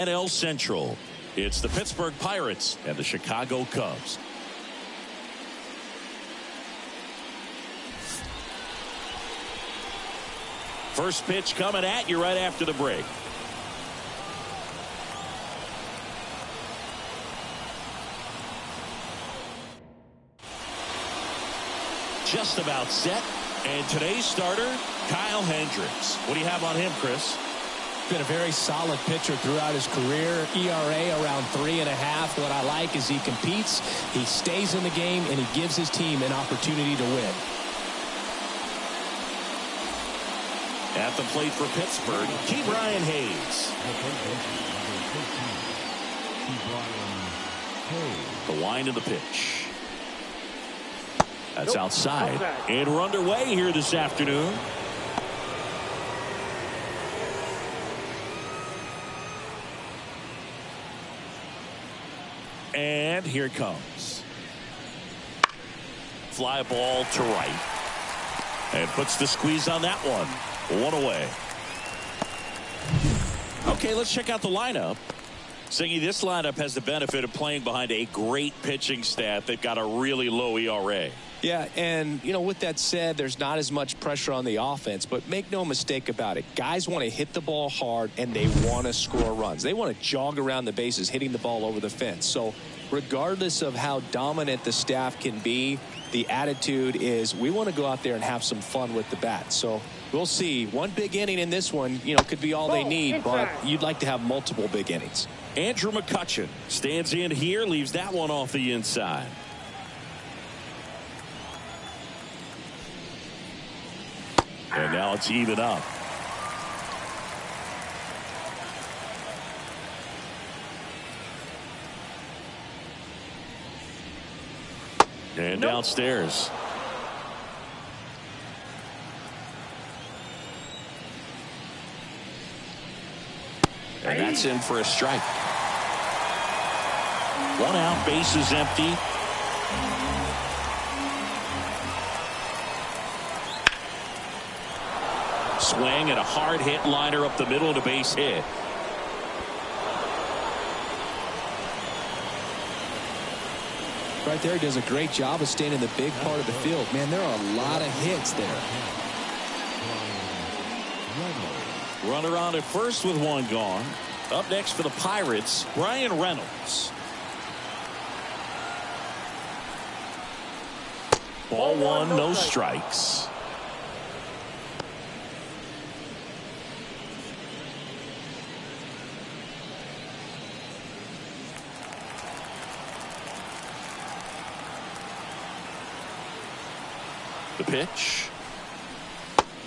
NL Central. It's the Pittsburgh Pirates and the Chicago Cubs. First pitch coming at you right after the break. Just about set. And today's starter, Kyle Hendricks. What do you have on him, Chris? Been a very solid pitcher throughout his career. ERA around 3.5. What I like is he competes, he stays in the game, and he gives his team an opportunity to win. At the plate for Pittsburgh, Brian Hayes. The wind of the pitch. That's outside. And we're underway here this afternoon. And here it comes. Fly ball to right. And puts the squeeze on that one. One away. Okay, let's check out the lineup. Singy, this lineup has the benefit of playing behind a great pitching staff. They've got a really low ERA. Yeah, and, you know, with that said, there's not as much pressure on the offense, but make no mistake about it. Guys want to hit the ball hard, and they want to score runs. They want to jog around the bases, hitting the ball over the fence. So regardless of how dominant the staff can be, the attitude is we want to go out there and have some fun with the bat. So we'll see. One big inning in this one, you know, could be all they need, but you'd like to have multiple big innings. Andrew McCutchen stands in here, leaves that one off the inside. And now it's even up. And downstairs. And that's in for a strike. One out, base is empty. Swing and a hard hit liner up the middle of the base hit. Right there, he does a great job of staying in the big part of the field. Man, there are a lot of hits there. Runner on at first with one gone. Up next for the Pirates, Brian Reynolds. Ball one, no strikes. The pitch.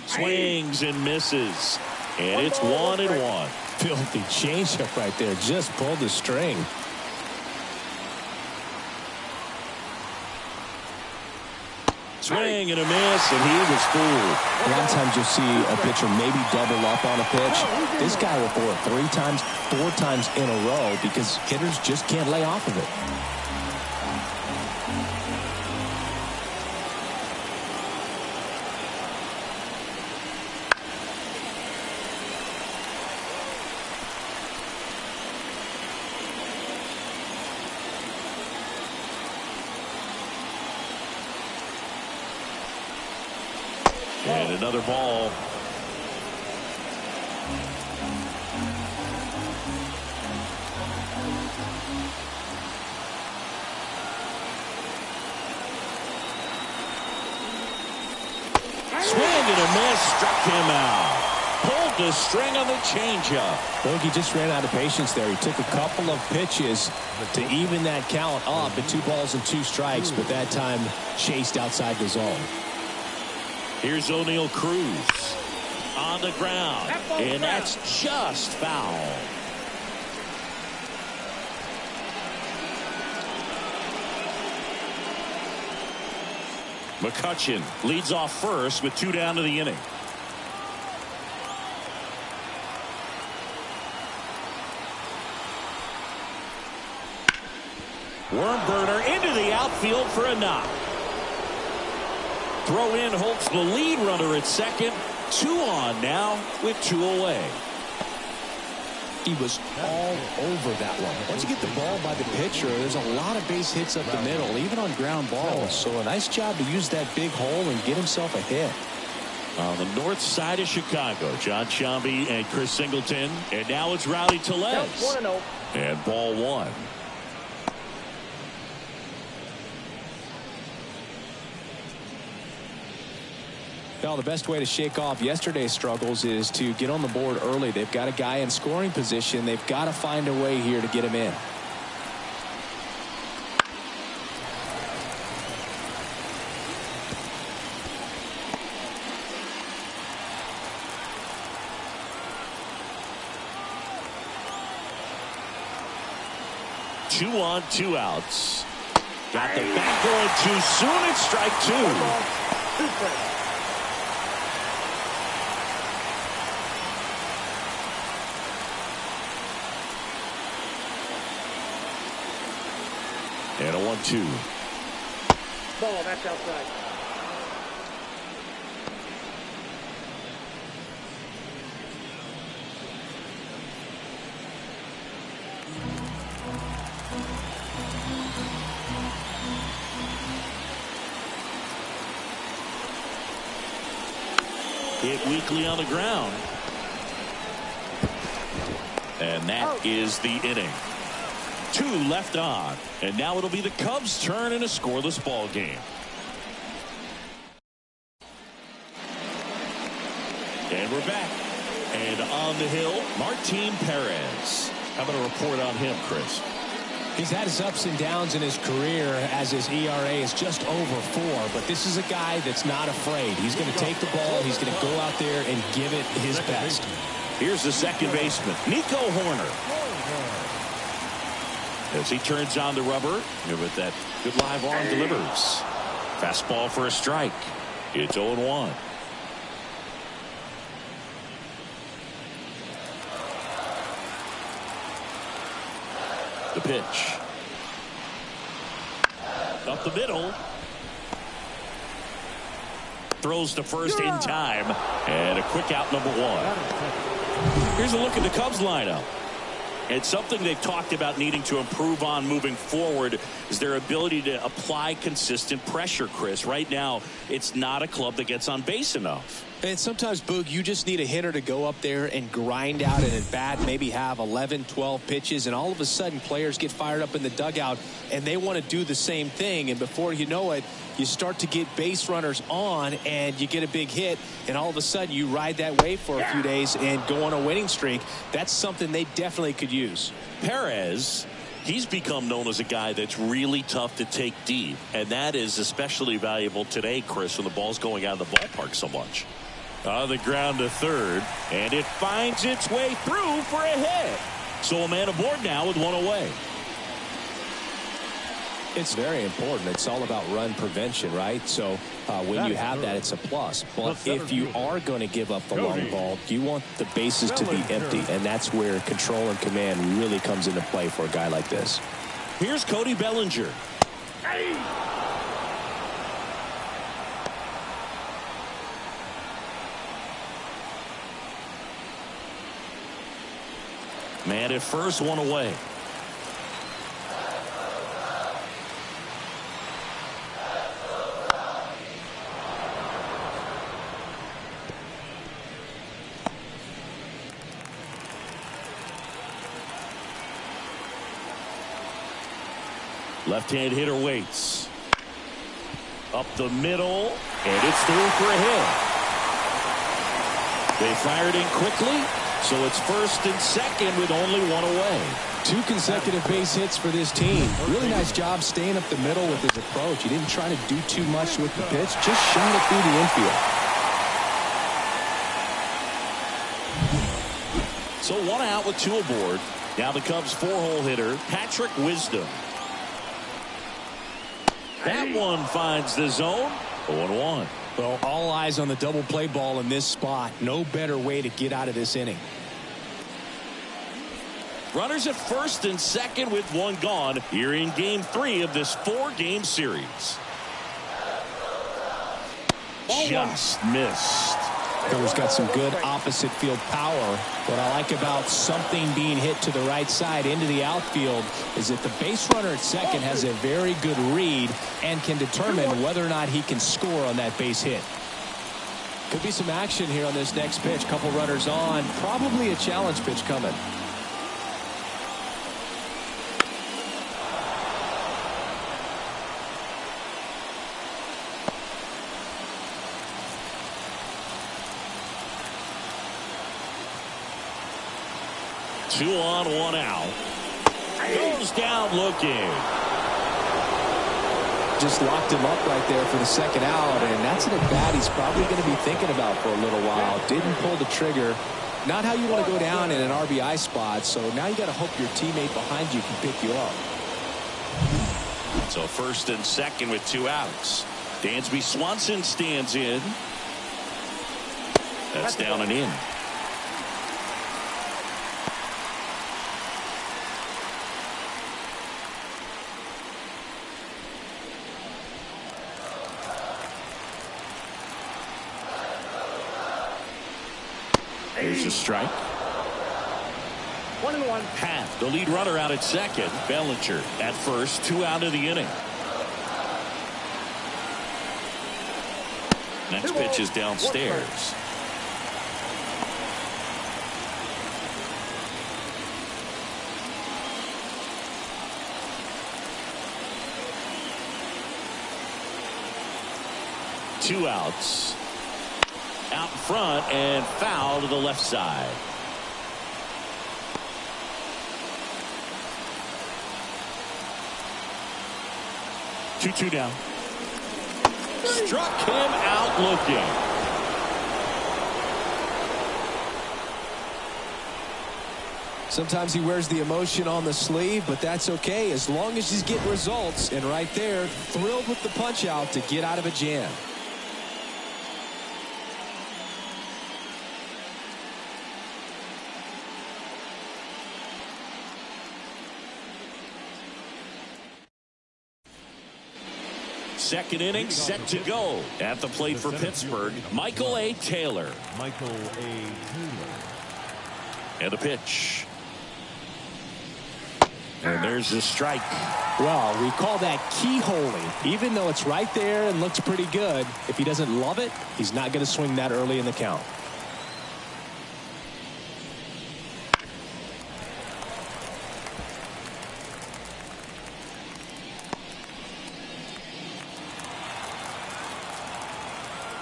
Swings and misses. And it's 1-1. Filthy changeup right there. Just pulled the string. Swing and a miss, and he was fooled. A lot of times you'll see a pitcher maybe double up on a pitch. This guy will throw it 3 times, 4 times in a row because hitters just can't lay off of it. And another ball. Swing and a miss, struck him out. Pulled the string on the changeup. I think he just ran out of patience there. He took a couple of pitches to even that count up at 2 balls and 2 strikes, but that time chased outside the zone. Here's O'Neal Cruz on the ground, and that's just foul. McCutchen leads off first with 2 down to the inning. Worm burner into the outfield for a knock. Throw in holds the lead runner at second. 2 on now with 2 away. He was all over that one. Once you get the ball by the pitcher, there's a lot of base hits up the middle, even on ground balls. So a nice job to use that big hole and get himself a hit. On the north side of Chicago, John Sciambi and Chris Singleton. And now it's Rowdy Tellez. And ball one. Well, the best way to shake off yesterday's struggles is to get on the board early. They've got a guy in scoring position. They've got to find a way here to get him in. Two on, two outs. Got the bat going too soon. It's strike two. And a 1-2. Ball, that's outside. Hit weakly on the ground. And that is the inning. 2 left on, and now it'll be the Cubs' turn in a scoreless ball game. And we're back. And on the hill, Martin Perez. How about a report on him, Chris? He's had his ups and downs in his career as his ERA is just over 4, but this is a guy that's not afraid. He's going to take the ball, he's going to go out there and give it his best. Here's the second baseman, Nico Horner. As he turns on the rubber, and with that good live arm delivers. Fastball for a strike. It's 0-1. The pitch. Up the middle. Throws to first in time. And a quick out, number 1. Here's a look at the Cubs lineup. It's something they've talked about needing to improve on moving forward is their ability to apply consistent pressure, Chris. Right now, it's not a club that gets on base enough. And sometimes, Boog, you just need a hitter to go up there and grind out an at-bat, maybe have 11, 12 pitches, and all of a sudden players get fired up in the dugout, and they want to do the same thing. And before you know it, you start to get base runners on, and you get a big hit, and all of a sudden you ride that wave for a few days and go on a winning streak. That's something they definitely could use. Perez, he's become known as a guy that's really tough to take deep, and that is especially valuable today, Chris, when the ball's going out of the ballpark so much. On the ground to third, and it finds its way through for a hit. So a man aboard now with 1 away. It's very important. It's all about run prevention, right? So when you have that, it's a plus. But if you are going to give up the long ball, you want the bases to be empty, and that's where control and command really comes into play for a guy like this. Here's Cody Bellinger. Man at first, 1 away. Left-hand hitter waits. Up the middle, and it's through for a hit. They fired in quickly, so it's first and second with only 1 away. 2 consecutive base hits for this team. Really nice job staying up the middle with his approach. He didn't try to do too much with the pitch, just shot it through the infield. So 1 out with 2 aboard. Now the Cubs' 4-hole hitter, Patrick Wisdom. That one finds the zone. 0-1. Well, all eyes on the double play ball in this spot. No better way to get out of this inning. Runners at first and second with 1 gone here in game 3 of this 4-game series. Just missed. Filler's got some good opposite field power. What I like about something being hit to the right side into the outfield is that the base runner at second has a very good read and can determine whether or not he can score on that base hit. Could be some action here on this next pitch. Couple runners on. Probably a challenge pitch coming. Two on, one out. Goes down looking. Just locked him up right there for the second out, and that's an at-bat he's probably going to be thinking about for a little while. Didn't pull the trigger. Not how you want to go down in an RBI spot, so now you got to hope your teammate behind you can pick you up. So first and second with two outs. Dansby Swanson stands in. That's down and in. Here's a strike. 1-1. Half the lead runner out at second. Bellinger at first. 2 out of the inning. Next pitch is downstairs. Two outs. Out in front and foul to the left side. Two down. Struck him out looking. Sometimes he wears the emotion on the sleeve, but that's okay as long as he's getting results. And right there, thrilled with the punch out to get out of a jam. Second inning set to go. At the plate for Pittsburgh, Michael A. Taylor. Michael A. Taylor. And the pitch. And there's the strike. Well, we call that keyholing. Even though it's right there and looks pretty good, if he doesn't love it, he's not going to swing that early in the count.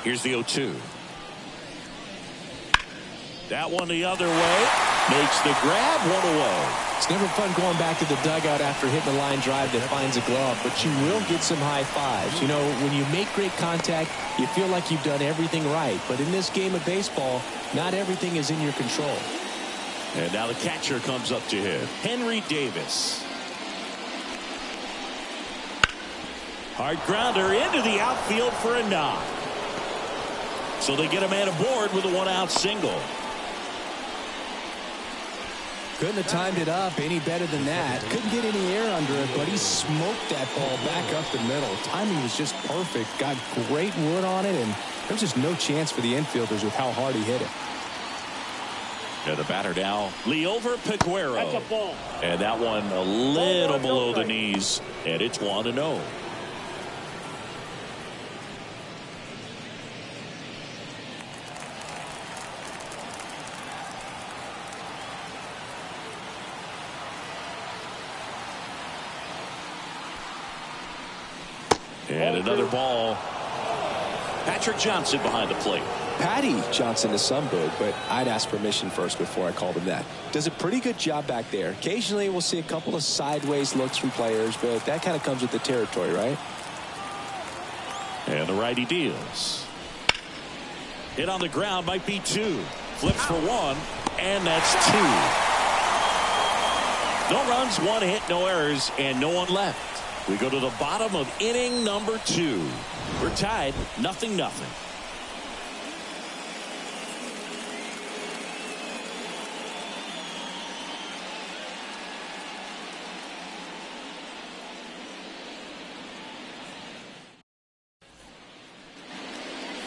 Here's the 0-2. That one the other way. Makes the grab, one away. It's never fun going back to the dugout after hitting a line drive that finds a glove, but you will get some high fives. You know, when you make great contact, you feel like you've done everything right. But in this game of baseball, not everything is in your control. And now the catcher comes up to him. Henry Davis. Hard grounder into the outfield for a knock. So they get a man aboard with a one-out single. Couldn't have timed it up any better than that. Couldn't get any air under it, but he smoked that ball back up the middle. Timing was just perfect. Got great wood on it, and there's just no chance for the infielders with how hard he hit it. And the batter now, Liover Peguero. That's a ball. And that one a little below the knees, and it's 1-0. And another ball. Patrick Johnson behind the plate. Patty Johnson is some big, but I'd ask permission first before I called him that. Does a pretty good job back there. Occasionally we'll see a couple of sideways looks from players, but that kind of comes with the territory, right? And the righty deals. Hit on the ground might be 2. Flips for 1, and that's 2. No runs, 1 hit, no errors, and no one left. We go to the bottom of inning number 2. We're tied 0-0.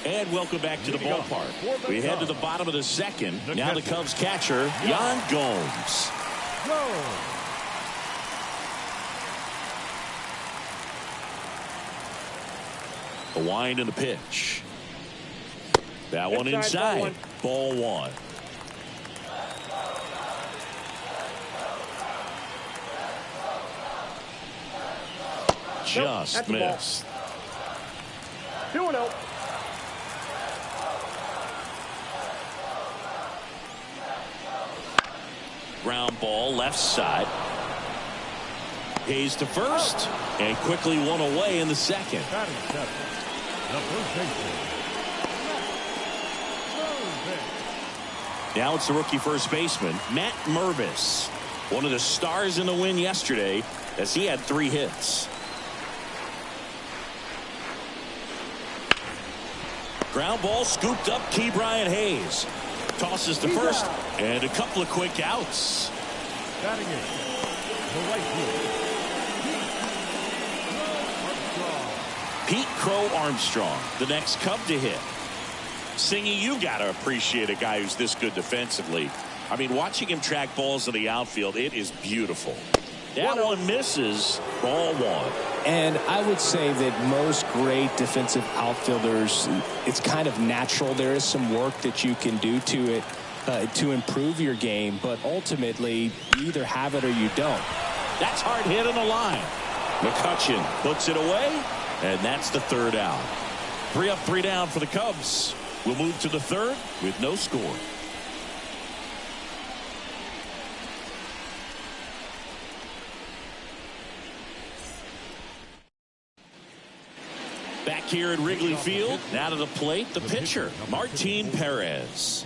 And welcome back to the ballpark. We head to the bottom of the second. Now the Cubs catcher, Yan Gomes. The wind and the pitch. That one inside. Ball one. Just missed. 2-0. Ground ball left side. Hayes to first and quickly one away in the second. Now it's the rookie first baseman, Matt Mervis, one of the stars in the win yesterday as he had 3 hits. Ground ball scooped up. Brian Hayes tosses to first and a couple of quick outs. Batting in the right field, Pete Crow Armstrong, the next Cub to hit. Singy, you got to appreciate a guy who's this good defensively. I mean, watching him track balls in the outfield, it is beautiful. That one misses. Ball one. And I would say that most great defensive outfielders, it's kind of natural. There is some work that you can do to it to improve your game, but ultimately you either have it or you don't. That's hard hit on the line. McCutchen puts it away, and that's the third out. 3 up, 3 down for the Cubs. We'll move to the third with no score. Back here at Wrigley Field, now to the plate, the pitcher, Martin Perez.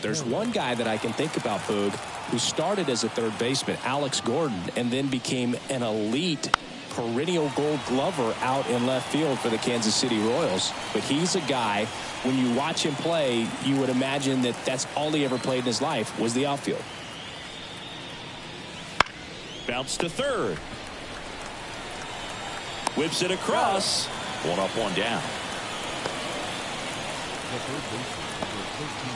There's one guy that I can think about, Boog, who started as a third baseman, Alex Gordon, and then became an elite perennial Gold Glover out in left field for the Kansas City Royals. But he's a guy, when you watch him play, you would imagine that that's all he ever played in his life was the outfield. Bounce to third. Whips it across. 1 up, 1 down. the third baseman, number 13,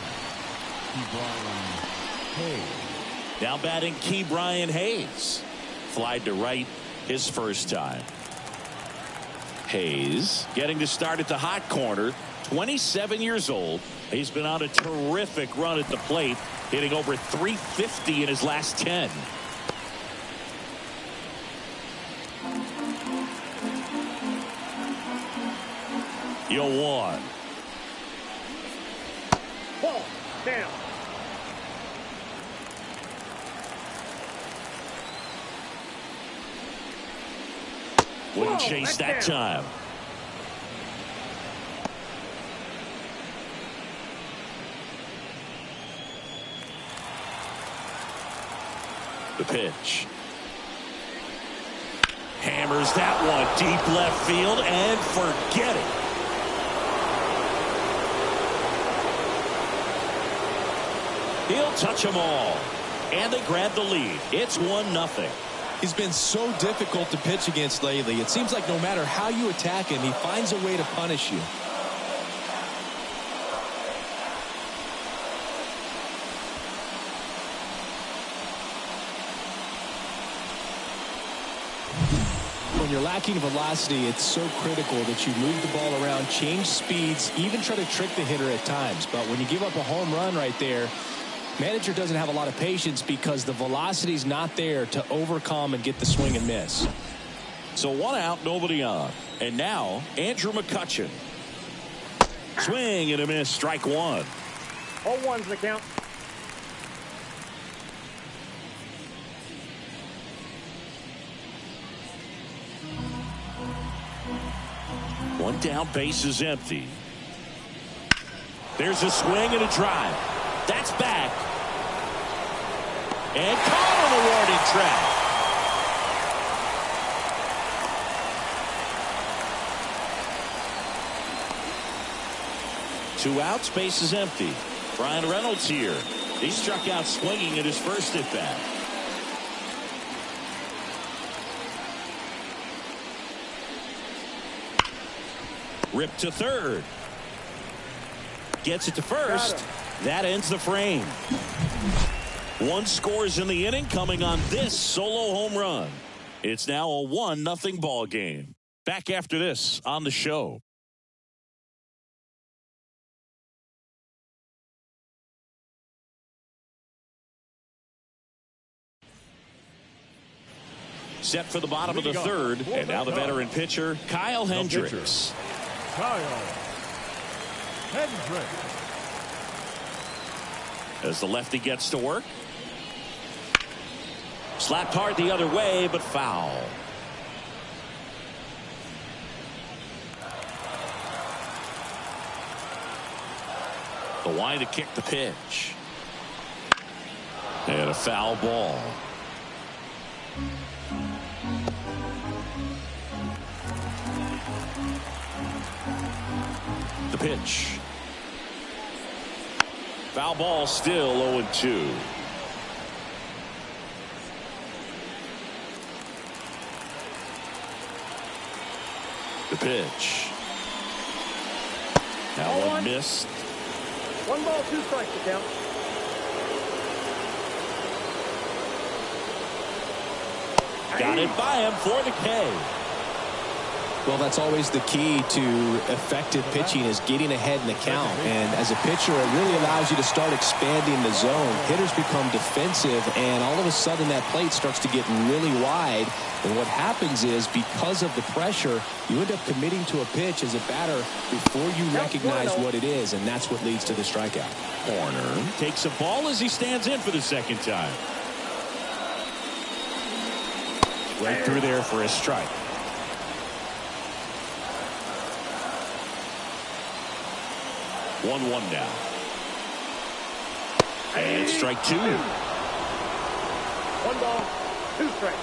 Hayes. Now batting Brian Hayes. Flied to right his first time. Hayes getting to start at the hot corner. 27 years old. He's been on a terrific run at the plate, hitting over 350 in his last 10. Yo, 1. Ball down. Wouldn't chase that time. The pitch. Hammers that one deep left field and forget it. He'll touch them all. And they grab the lead. It's 1-0. He's been so difficult to pitch against lately. It seems like no matter how you attack him, he finds a way to punish you. When you're lacking velocity, it's so critical that you move the ball around, change speeds, even try to trick the hitter at times. But when you give up a home run right there, manager doesn't have a lot of patience because the velocity's not there to overcome and get the swing and miss. So 1 out, nobody on. And now Andrew McCutchen. Swing and a miss, strike 1. 0-1's the count. One down, base is empty. There's a swing and a drive. That's back. And caught on the warning track. 2 outs, base is empty. Brian Reynolds here. He struck out swinging at his first at bat. Ripped to third. Gets it to first. That ends the frame. One scores in the inning coming on this solo home run. It's now a 1-0 ball game. Back after this on the show. Set for the bottom of the third, and now the veteran pitcher, Kyle Hendricks. Kyle Hendricks. As the lefty gets to work. Slapped hard the other way, but foul. The line to kick the pitch. And a foul ball. The pitch. Foul ball, still 0-2. The pitch. That one missed. 1 ball, 2 strikes to count. Got it by him for the K. Well, that's always the key to effective pitching, is getting ahead in the count. And as a pitcher, it really allows you to start expanding the zone. Hitters become defensive, and all of a sudden that plate starts to get really wide. And what happens is, because of the pressure, you end up committing to a pitch as a batter before you recognize what it is, and that's what leads to the strikeout. Corner takes a ball as he stands in for the second time. Right through there for a strike. One now. And strike 2. 1 ball, 2 strikes.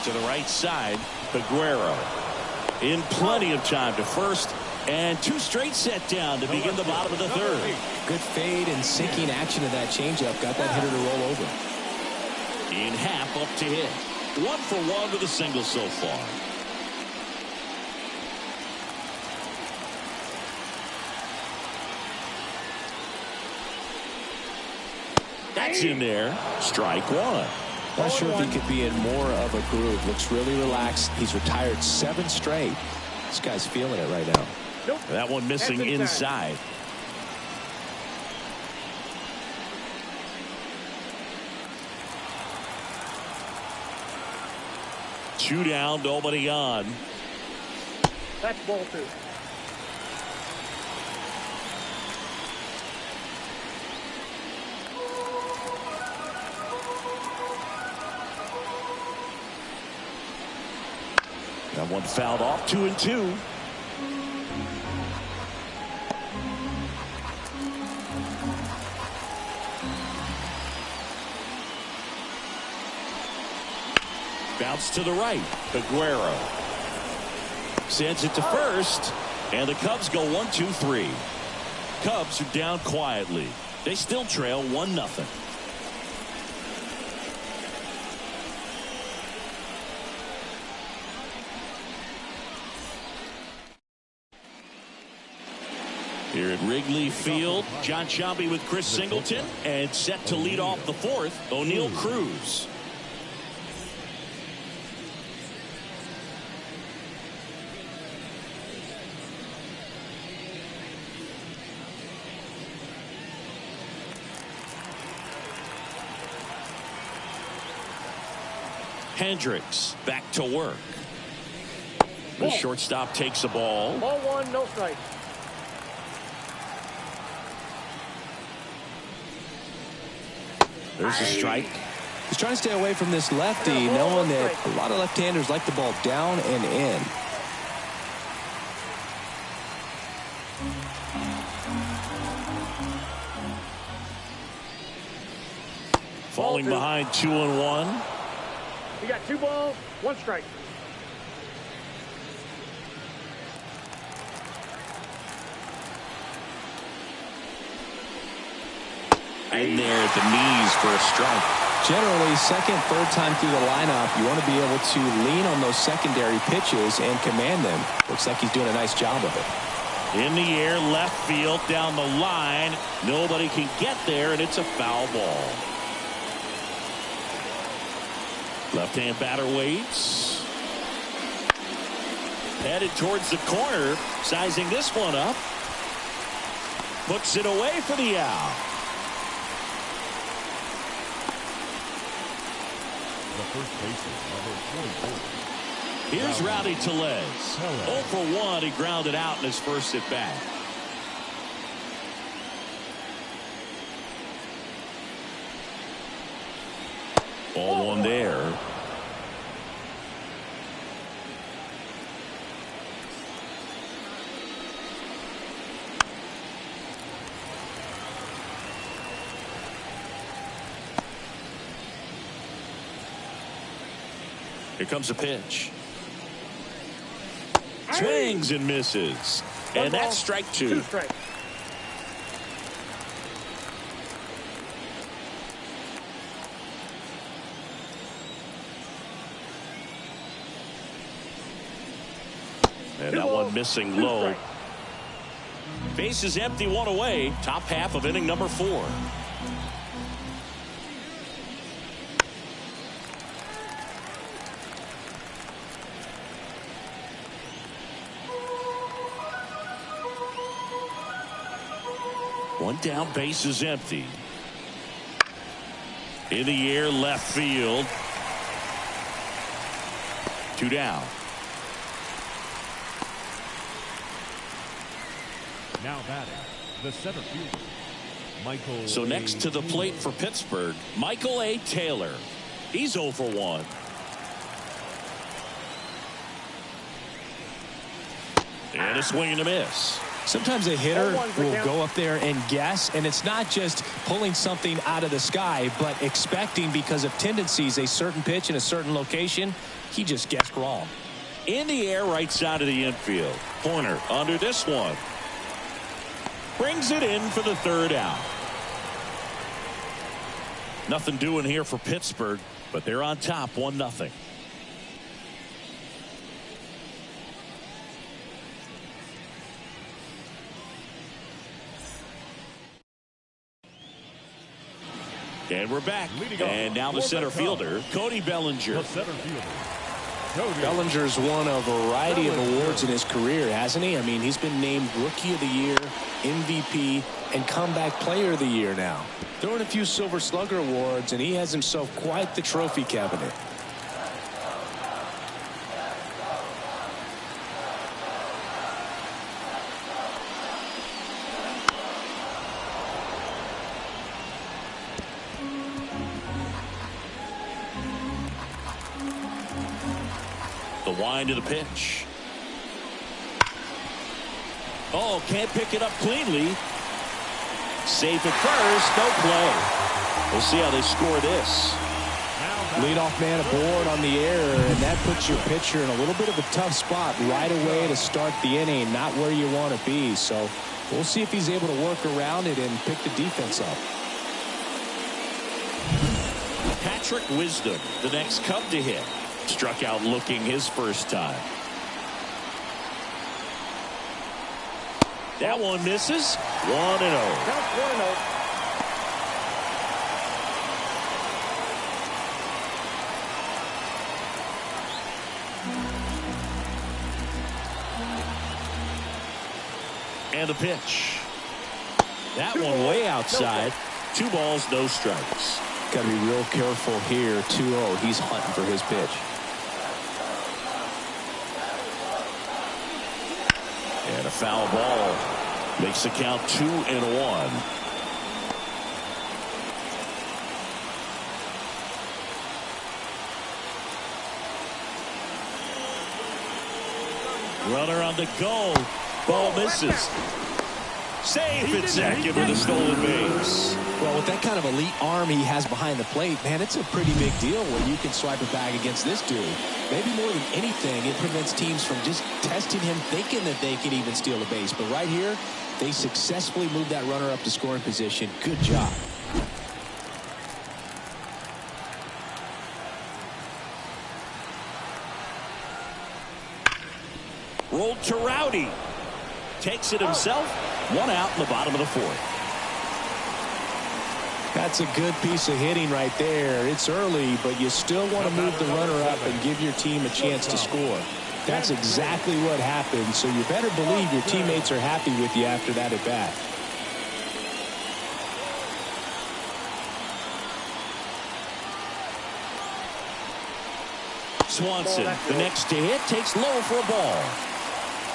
To the right side, Aguero. In plenty of time to first, and 2 straight set down to begin the bottom of the third. Good fade and sinking action of that changeup got that hitter to roll over. In half up to hit. 1 for 1 with a single so far. That's in there. Strike 1. Not sure if he could be in more of a groove. Looks really relaxed. He's retired 7 straight. This guy's feeling it right now. Nope. That one missing inside. Two down, nobody on. That's ball 2. That one fouled off. 2-2. Bounce to the right. Aguero sends it to first, and the Cubs go 1-2-3. Cubs are down quietly. They still trail 1-0. Here at Wrigley Field, John Sciambi with Chris Singleton, and set to lead off the 4th, O'Neal Cruz. Hendricks back to work. The shortstop takes the ball. Ball 1, no strikes. There's a strike. He's trying to stay away from this lefty, knowing that a lot of left-handers like the ball down and in. Falling behind 2-1. We got 2 balls, 1 strike. in there at the knees for a strike. Generally, second, third time through the lineup, you want to be able to lean on those secondary pitches and command them. Looks like he's doing a nice job of it. In the air, left field, down the line. Nobody can get there, and it's a foul ball. Left-hand batter waits. Headed towards the corner, sizing this one up. Puts it away for the out. The first baseman, number 24. Here's Rowdy Tellez. 0 for 1. He grounded out in his first at bat. Ball one there. Here comes a pitch. Swings and misses. And that's strike two. 2 strikes. And that one missing low. Base is empty, one away. Top half of inning number 4. One down, base is empty. In the air, left field. 2 down. Now batting, the center fielder, Michael. So next to the plate for Pittsburgh, Michael A. Taylor. He's 0 for 1. And a swing and a miss. Sometimes a hitter will go up there and guess, and it's not just pulling something out of the sky, but expecting because of tendencies a certain pitch in a certain location. He just guessed wrong. In the air, right side of the infield. Corner under this one. Brings it in for the 3rd out. Nothing doing here for Pittsburgh, but they're on top 1-0. And we're back. And now the center fielder, Cody Bellinger. The center fielder, Cody. Bellinger's won a variety of awards in his career, hasn't he? I mean, he's been named Rookie of the Year, MVP, and Comeback Player of the Year now. Throwing a few Silver Slugger awards, and he has himself quite the trophy cabinet. The wind of the pitch. Oh, can't pick it up cleanly. Safe at first, no play. We'll see how they score this. Leadoff man aboard on the air, and that puts your pitcher in a little bit of a tough spot right away to start the inning, not where you want to be. So we'll see if he's able to work around it and pick the defense up. Patrick Wisdom, the next Cub to hit. Struck out looking his first time. That one misses. 1-0. Count 1-0. And the pitch. That one way outside. 2 balls, no strikes. Got to be real careful here. 2-0. He's hunting for his pitch. And a foul ball makes the count 2-1. Runner on the go. Ball misses. Safe at second with a stolen base. Well, with that kind of elite arm he has behind the plate, man, it's a pretty big deal when you can swipe it back against this dude. Maybe more than anything, it prevents teams from just testing him, thinking that they can even steal a base. But right here, they successfully moved that runner up to scoring position. Good job. Rolled to Rowdy. Takes it himself. One out in the bottom of the fourth. That's a good piece of hitting right there. It's early, but you still want to move the runner up and give your team a chance to score. That's exactly what happened, so you better believe your teammates are happy with you after that at bat. Swanson, the next to hit, takes low for a ball.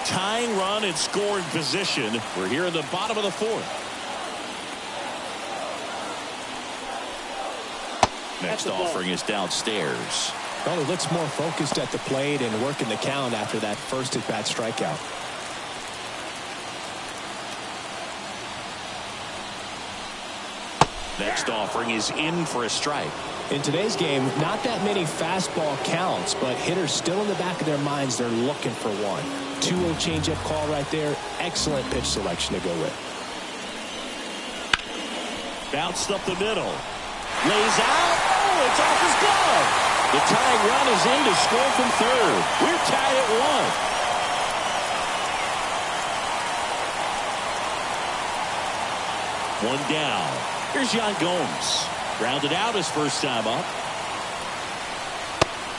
Tying run in scoring position. We're here in the bottom of the fourth. Next offering is downstairs. Well, he looks more focused at the plate and working the count after that first at-bat strikeout. Next offering is in for a strike. In today's game, not that many fastball counts, but hitters still in the back of their minds, they're looking for one. 2-0 changeup call right there. Excellent pitch selection to go with. Bounced up the middle. Lays out. Oh, it's off his glove. The tying run is in to score from third. We're tied at 1. One down. Here's Yan Gomes. Grounded out his first time up.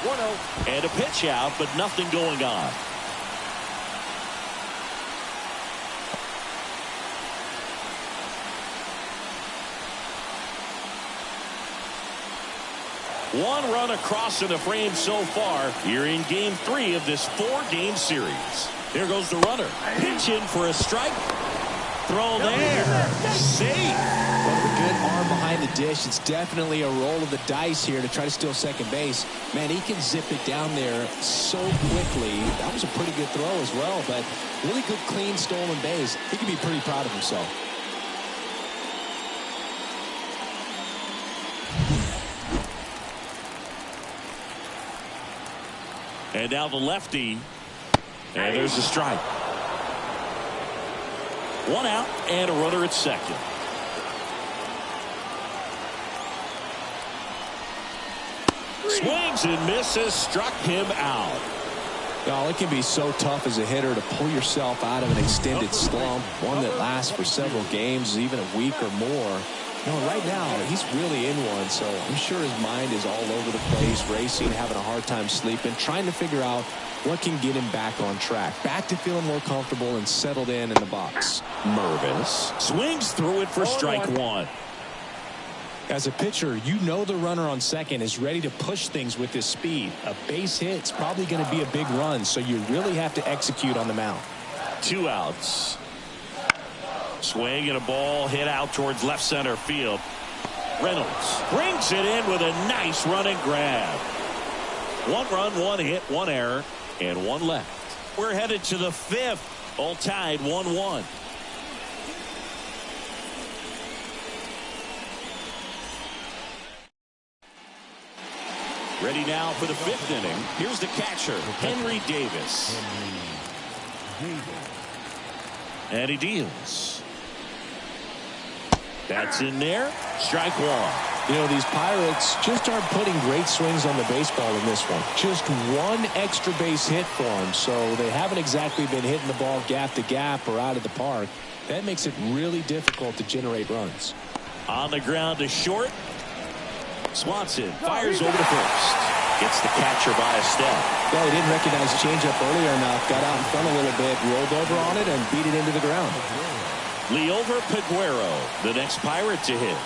1-0. And a pitch out, but nothing going on. One run across in the frame so far here in game 3 of this 4-game series. Here goes the runner. Pitch in for a strike. Throw there. Safe. Well, with a good arm behind the dish, it's definitely a roll of the dice here to try to steal second base. Man, he can zip it down there so quickly. That was a pretty good throw as well, but really good, clean, stolen base. He can be pretty proud of himself. And now the lefty. And there's a strike. One out and a runner at second. Swings and misses. Struck him out. Well, it can be so tough as a hitter to pull yourself out of an extended slump, one that lasts for several games, even a week or more. You know, right now, he's really in one, so I'm sure his mind is all over the place, racing, having a hard time sleeping, trying to figure out what can get him back on track, back to feeling more comfortable and settled in the box. Mervis swings through it for strike one. As a pitcher, you know the runner on second is ready to push things with his speed. A base hit's probably going to be a big run, so you really have to execute on the mound. 2 outs. Swing and a ball hit out towards left center field. Reynolds brings it in with a nice running grab. 1 run, 1 hit, 1 error, and 1 left. We're headed to the 5th. All tied 1-1. Ready now for the 5th inning. Here's the catcher, Henry Davis. And he deals. That's in there. Strike one. You know, these Pirates just aren't putting great swings on the baseball in this one. Just one extra base hit for them, so they haven't exactly been hitting the ball gap to gap or out of the park. That makes it really difficult to generate runs. On the ground to short. Swanson fires over to first. Gets the catcher by a step. Well, he didn't recognize the changeup earlier enough. Got out in front a little bit, rolled over on it, and beat it into the ground. Liover Peguero, the next Pirate to hit.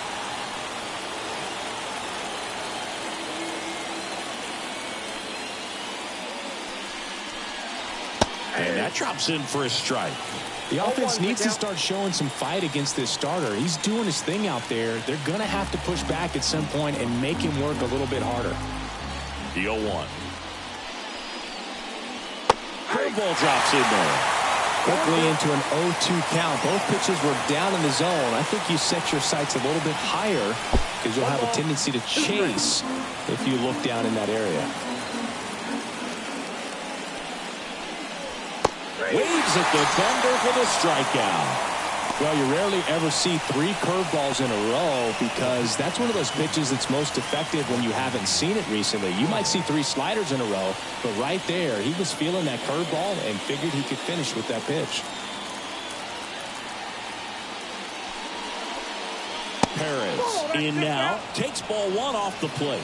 And that drops in for a strike. The offense needs to start showing some fight against this starter. He's doing his thing out there. They're going to have to push back at some point and make him work a little bit harder. The 0-1. Curveball drops in there. Quickly into an 0-2 count. Both pitches were down in the zone. I think you set your sights a little bit higher because you'll have a tendency to chase if you look down in that area. Waves at the bender for the strikeout. Well, you rarely ever see 3 curveballs in a row because that's one of those pitches that's most effective when you haven't seen it recently. You might see 3 sliders in a row, but right there, he was feeling that curveball and figured he could finish with that pitch. Perez in now, takes ball 1 off the plate.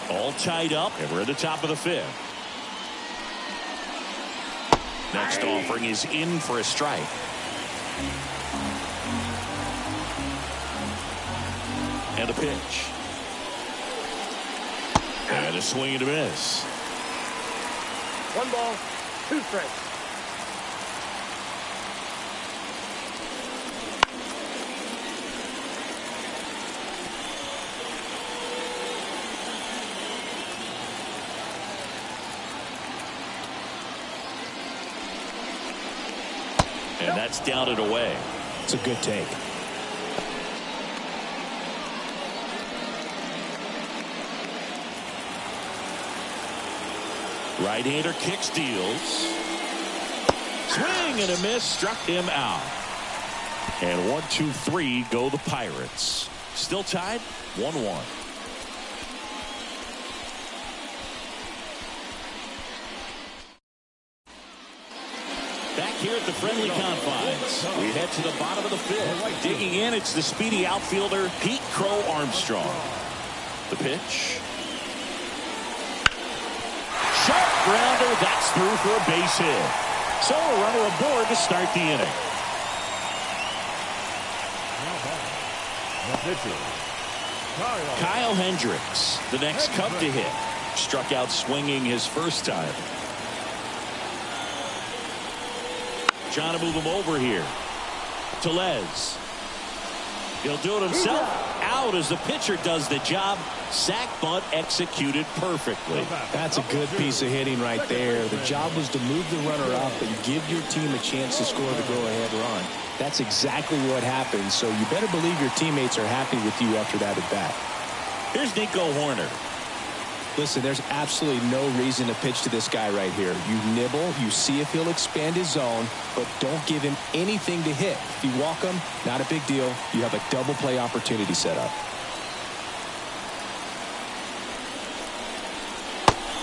All tied up, and we're at the top of the 5th. Next offering is in for a strike. And a pitch. And a swing and a miss. 1 ball, 2 strikes. And that's down and away. It's a good take. Right-hander kicks, deals. Swing and a miss, struck him out. And 1, 2, 3 go the Pirates. Still tied, 1-1. Back here at the friendly confines, we head to the bottom of the 5th. Digging in, it's the speedy outfielder, Pete Crow Armstrong. The pitch. Sharp grounder, that's through for a base hit. So a runner aboard to start the inning. The pitcher, Kyle Hendricks, the next Cub to hit. Struck out swinging his first time. Trying to move him over here. Tellez. He'll do it himself. Out as the pitcher does the job. Sack bunt executed perfectly. That's a good piece of hitting right there. The job was to move the runner up and give your team a chance to score the go-ahead run. That's exactly what happened, so you better believe your teammates are happy with you after that at bat. Here's Nico Horner. Listen, there's absolutely no reason to pitch to this guy right here. You nibble, you see if he'll expand his zone, but don't give him anything to hit. If you walk him, not a big deal. You have a double play opportunity set up.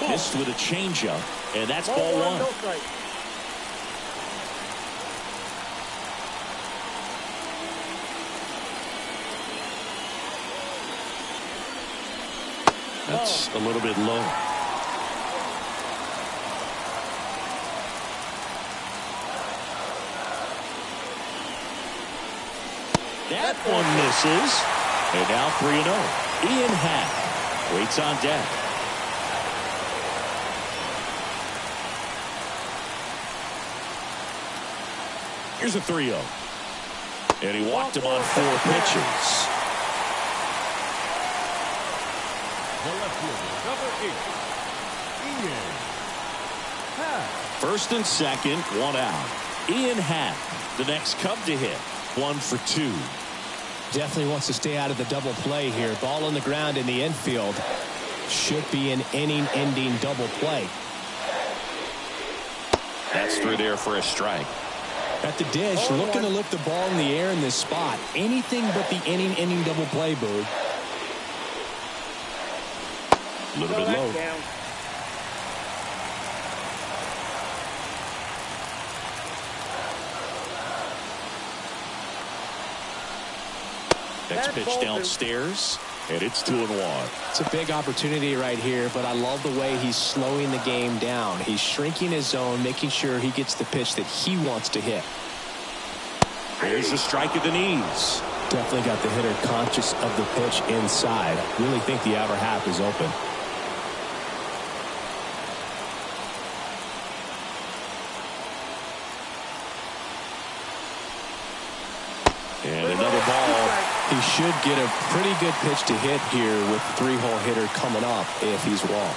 Missed with a changeup, and that's ball 1. No strike. That's a little bit low. That one misses. And now 3-0. Ian Happ waits on deck. Here's a 3-0. And he walked him on 4 pitches. the left fielder, number 8, Ian Happ. First and second, 1 out. Ian Happ, the next Cub to hit. 1 for 2. Definitely wants to stay out of the double play here. Ball on the ground in the infield. Should be an inning-ending double play. That's through there for a strike. At the dish, looking to lift the ball in the air in this spot. Anything but the inning-ending double play, Boog. A little bit low. Next pitch downstairs, and it's 2-1. It's a big opportunity right here, but I love the way he's slowing the game down. He's shrinking his zone, making sure he gets the pitch that he wants to hit. There's a strike at the knees. Definitely got the hitter conscious of the pitch inside. Really think the outer half is open. And another ball. He should get a pretty good pitch to hit here with the 3-hole hitter coming up if he's walked.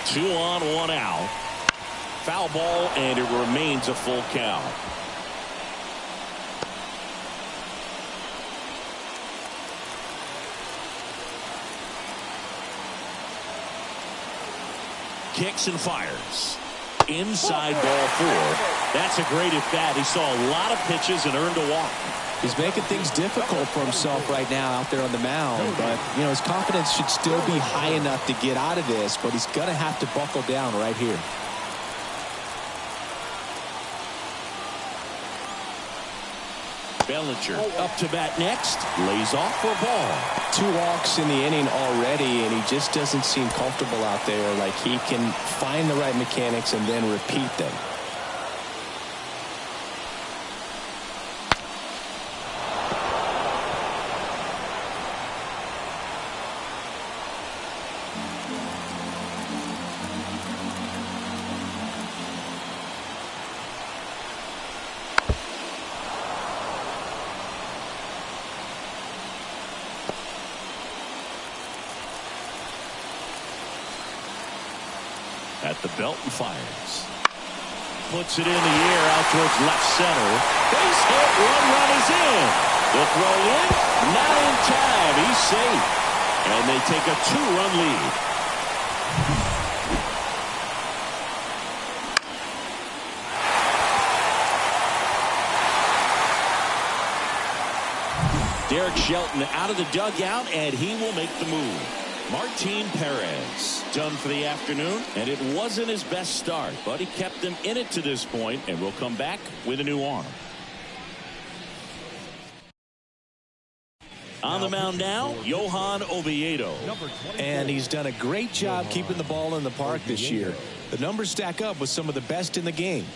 Two on, 1 out. foul ball, and it remains a full count. Kicks and fires. Inside ball 4. That's a great at bat. He saw a lot of pitches and earned a walk. He's making things difficult for himself right now out there on the mound. But, you know, his confidence should still be high enough to get out of this. But he's going to have to buckle down right here. Bellinger up to bat next. Lays off for a ball. 2 walks in the inning already, and he just doesn't seem comfortable out there. Like he can find the right mechanics and then repeat them. At the belt and fires. Puts it in the air out towards left center. Base hit. Run is in. The throw in. Not in time. He's safe. And they take a 2-run lead. Derek Shelton out of the dugout, and he will make the move. Martin Perez done for the afternoon, and it wasn't his best start, but he kept them in it to this point, and will come back with a new arm. On the mound now, Johan Oviedo. And he's done a great job keeping the ball in the park this year. The numbers stack up with some of the best in the game.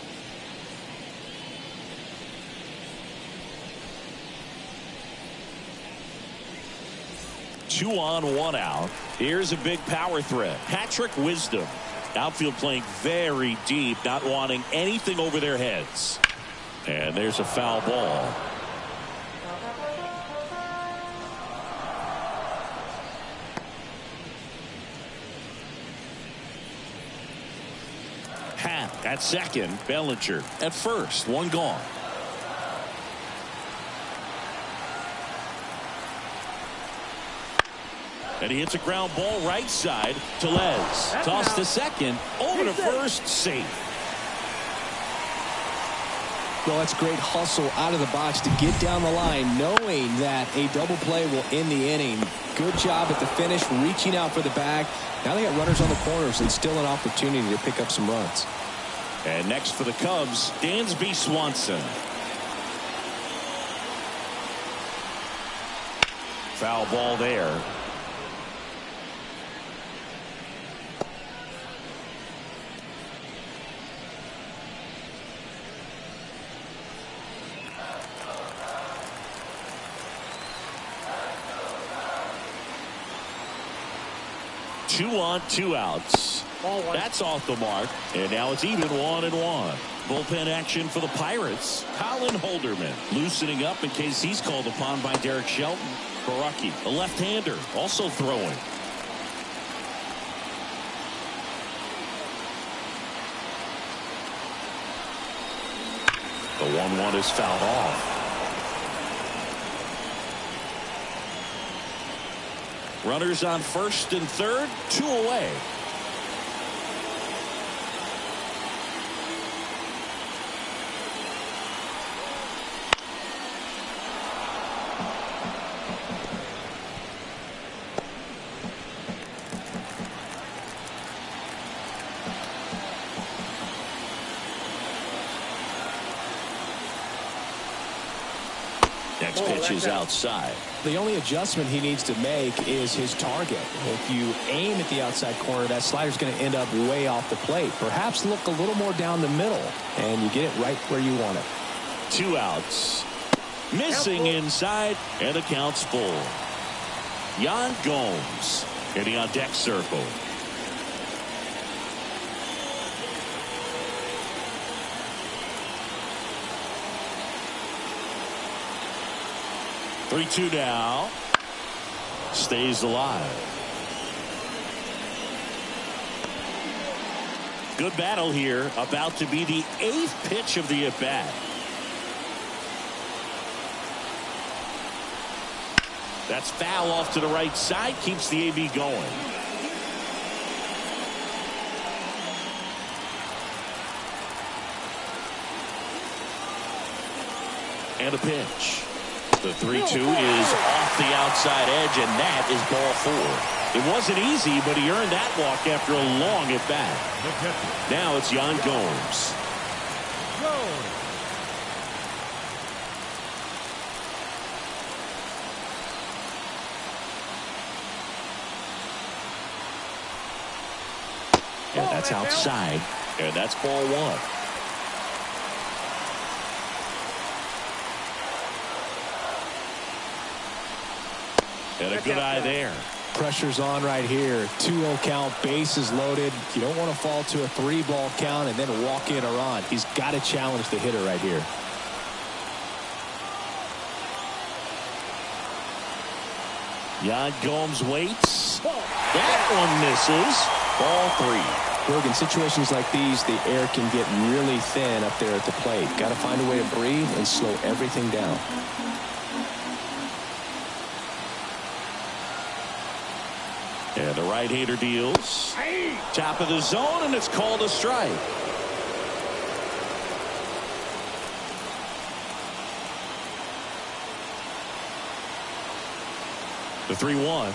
Two on, 1 out. Here's a big power threat. Patrick Wisdom. Outfield playing very deep, not wanting anything over their heads. And there's a foul ball. Happ at second. Bellinger at first. 1 gone. And he hits a ground ball right side to Les. Toss to second. Over to first. Safe. Well, that's great hustle out of the box to get down the line, knowing that a double play will end the inning. Good job at the finish, reaching out for the bag. Now they got runners on the corners and still an opportunity to pick up some runs. And next for the Cubs, Dansby Swanson. Foul ball there. Two on, 2 outs. That's off the mark. And now it's even 1-1. Bullpen action for the Pirates. Colin Holderman loosening up in case he's called upon by Derek Shelton. Baraki, a left-hander, also throwing. The 1-1 is fouled off. Runners on first and third, 2 away. Next pitch is outside. The only adjustment he needs to make is his target. If you aim at the outside corner, that slider's going to end up way off the plate. Perhaps look a little more down the middle, and you get it right where you want it. 2 outs. Missing inside, and the count's full. Yan Gomes hitting on deck circle. Three-two now. Stays alive. Good battle here. About to be the 8th pitch of the at-bat. That's foul off to the right side. Keeps the AB going. And a pitch. The 3-2 is off the outside edge, and that is ball 4. It wasn't easy, but he earned that walk after a long at bat. Now it's Yan Gomes. Yeah, that's outside, and that's ball 1. And a good eye there. Pressure's on right here. 2-0 count, bases loaded. You don't want to fall to a 3-ball count and then walk in or on. He's got to challenge the hitter right here. Yan Gomes waits. That one misses. Ball 3. Berg, in situations like these, the air can get really thin up there at the plate. Got to find a way to breathe and slow everything down. And the right-hander deals. Top of the zone, and it's called a strike. The 3-1.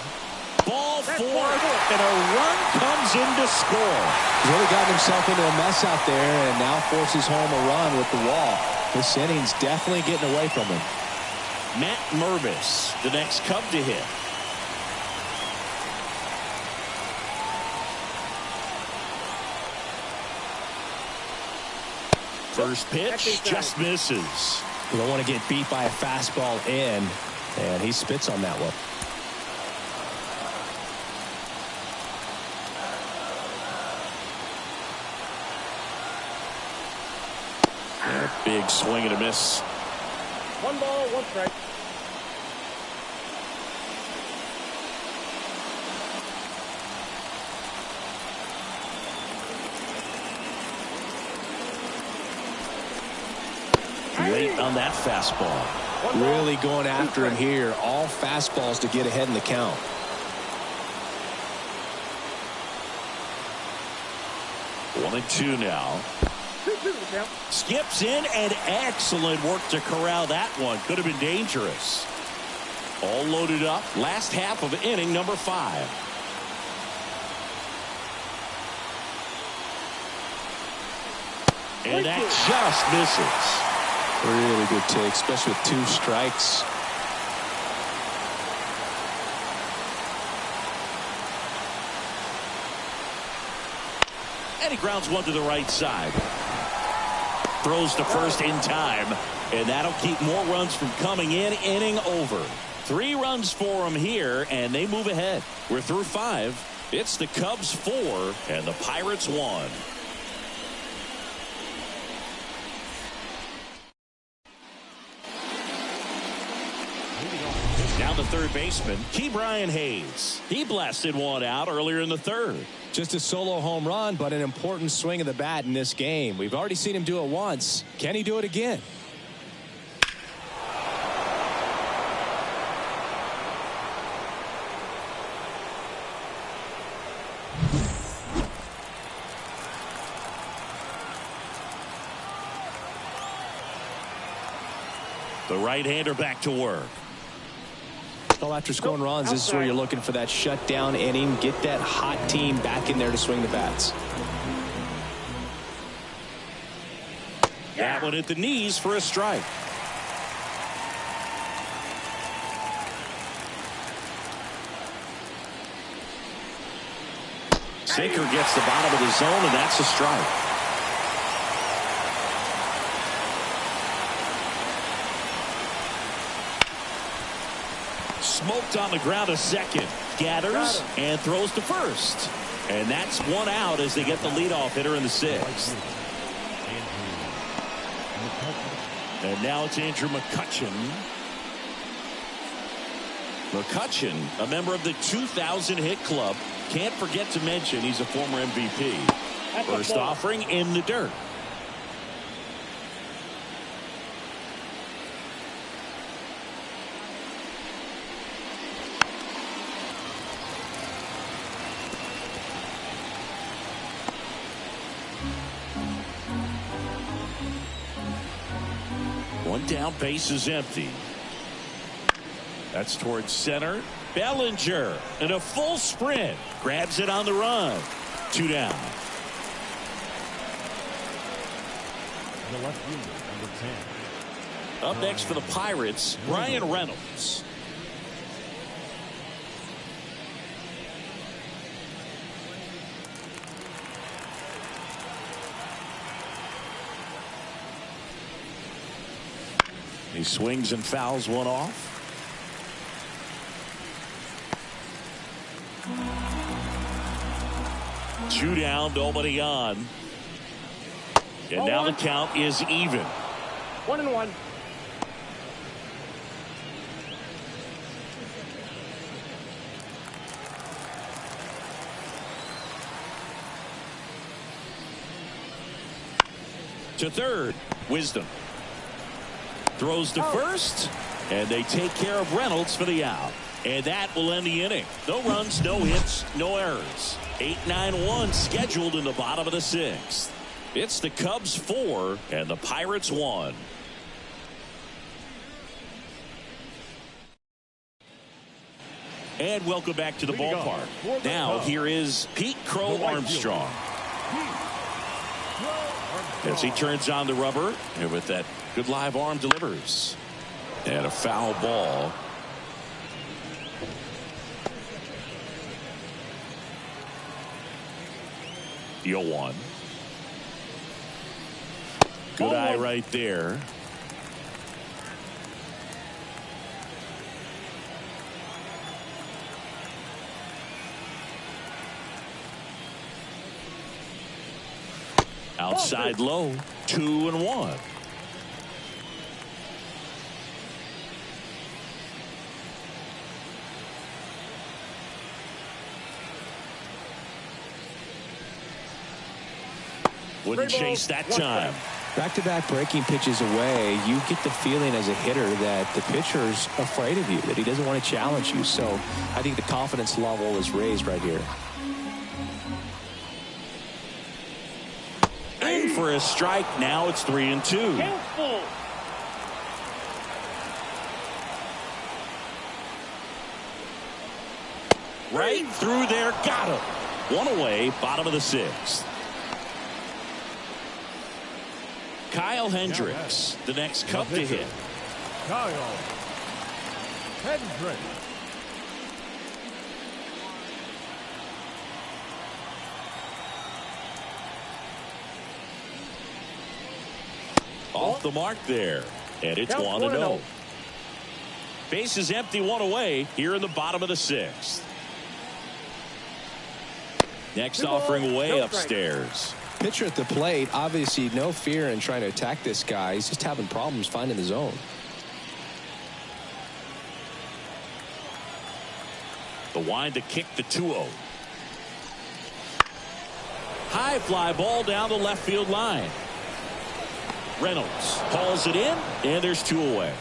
Ball 4, and a run comes in to score. He's really gotten himself into a mess out there and now forces home a run with the wall. This inning's definitely getting away from him. Matt Mervis, the next Cub to hit. First pitch just misses. You don't want to get beat by a fastball in, and he spits on that one. Big swing and a miss. 1 ball, 1 strike. Late on that fastball. Really going after him here. All fastballs to get ahead in the count. One and 2 now. Skips in, and excellent work to corral that one. Could have been dangerous. All loaded up. Last half of inning number 5. And that just misses. Really good take, especially with 2 strikes. And he grounds one to the right side. Throws to first in time, and that'll keep more runs from coming in. Inning over. 3 runs for them here, and they move ahead. We're through 5. It's the Cubs 4 and the Pirates 1. Now the third baseman, Ke'Bryan Hayes. He blasted one out earlier in the 3rd. Just a solo home run, but an important swing of the bat in this game. We've already seen him do it once. Can he do it again? The right-hander back to work. Well, after scoring runs, this is where you're looking for that shutdown inning. Get that hot team back in there to swing the bats. That one at the knees for a strike. Sinker gets the bottom of the zone, and that's a strike. Smoked on the ground a second. Gathers and throws to first. And that's one out as they get the leadoff hitter in the 6th. And now it's Andrew McCutchen. McCutchen, a member of the 2000 hit club. Can't forget to mention he's a former MVP. First offering in the dirt. One down, base is empty. That's towards center. Bellinger in a full sprint. Grabs it on the run. 2 down. The left fielder, number 10. Up next for the Pirates, Brian Reynolds. He swings and fouls one off. Two down, nobody on. And now the count is even. 1-1. To third, Wisdom. Throws to first, and they take care of Reynolds for the out. And that will end the inning. No runs, no hits, no errors. 8-9-1 scheduled in the bottom of the 6th. It's the Cubs 4 and the Pirates 1. And welcome back to the ballpark. Now here is Pete Crow Armstrong. As he turns on the rubber, and with that good live arm delivers. And a foul ball. The 0-1. Good eye right there. Outside low, 2-1. Wouldn't chase that time. Back-to-back breaking pitches away, you get the feeling as a hitter that the pitcher's afraid of you, that he doesn't want to challenge you. So I think the confidence level is raised right here. In for a strike. Now it's 3-2. Right through there. Got him. One away. Bottom of the 6th. Kyle Hendricks, the next Cub to hit. Kyle Hendricks. Off the mark there. And it's 1-0. Base is empty, one away here in the bottom of the 6th. Next offering way upstairs. Pitcher at the plate, obviously no fear in trying to attack this guy. He's just having problems finding the zone. The wind to kick the 2-0. High fly ball down the left field line. Reynolds hauls it in, and there's 2 away.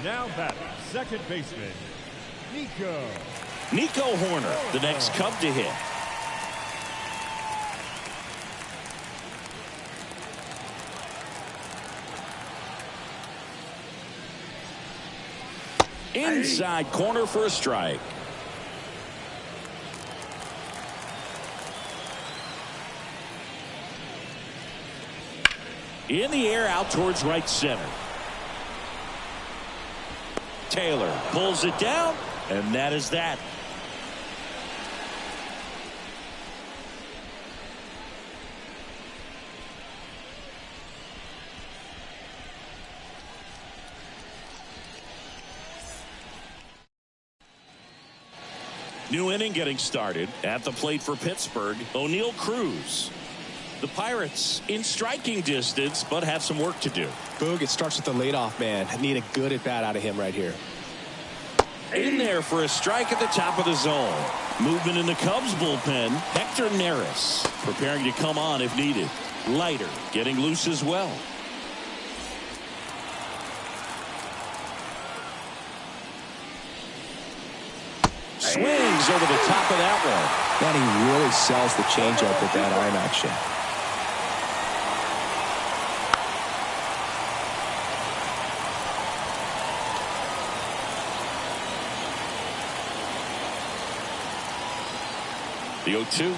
Now batting, second baseman, Nico Horner, the next Cub to hit. Inside corner for a strike. In the air out towards right center. Taylor pulls it down, and that is that. New inning getting started. At the plate for Pittsburgh, O'Neal Cruz. The Pirates in striking distance, but have some work to do. Boog, it starts with the leadoff man. Need a good at bat out of him right here. In there for a strike at the top of the zone. Movement in the Cubs bullpen. Hector Neris preparing to come on if needed. Leiter getting loose as well. Swings over the top of that one. Man, he really sells the changeup with that arm action. The 0-2.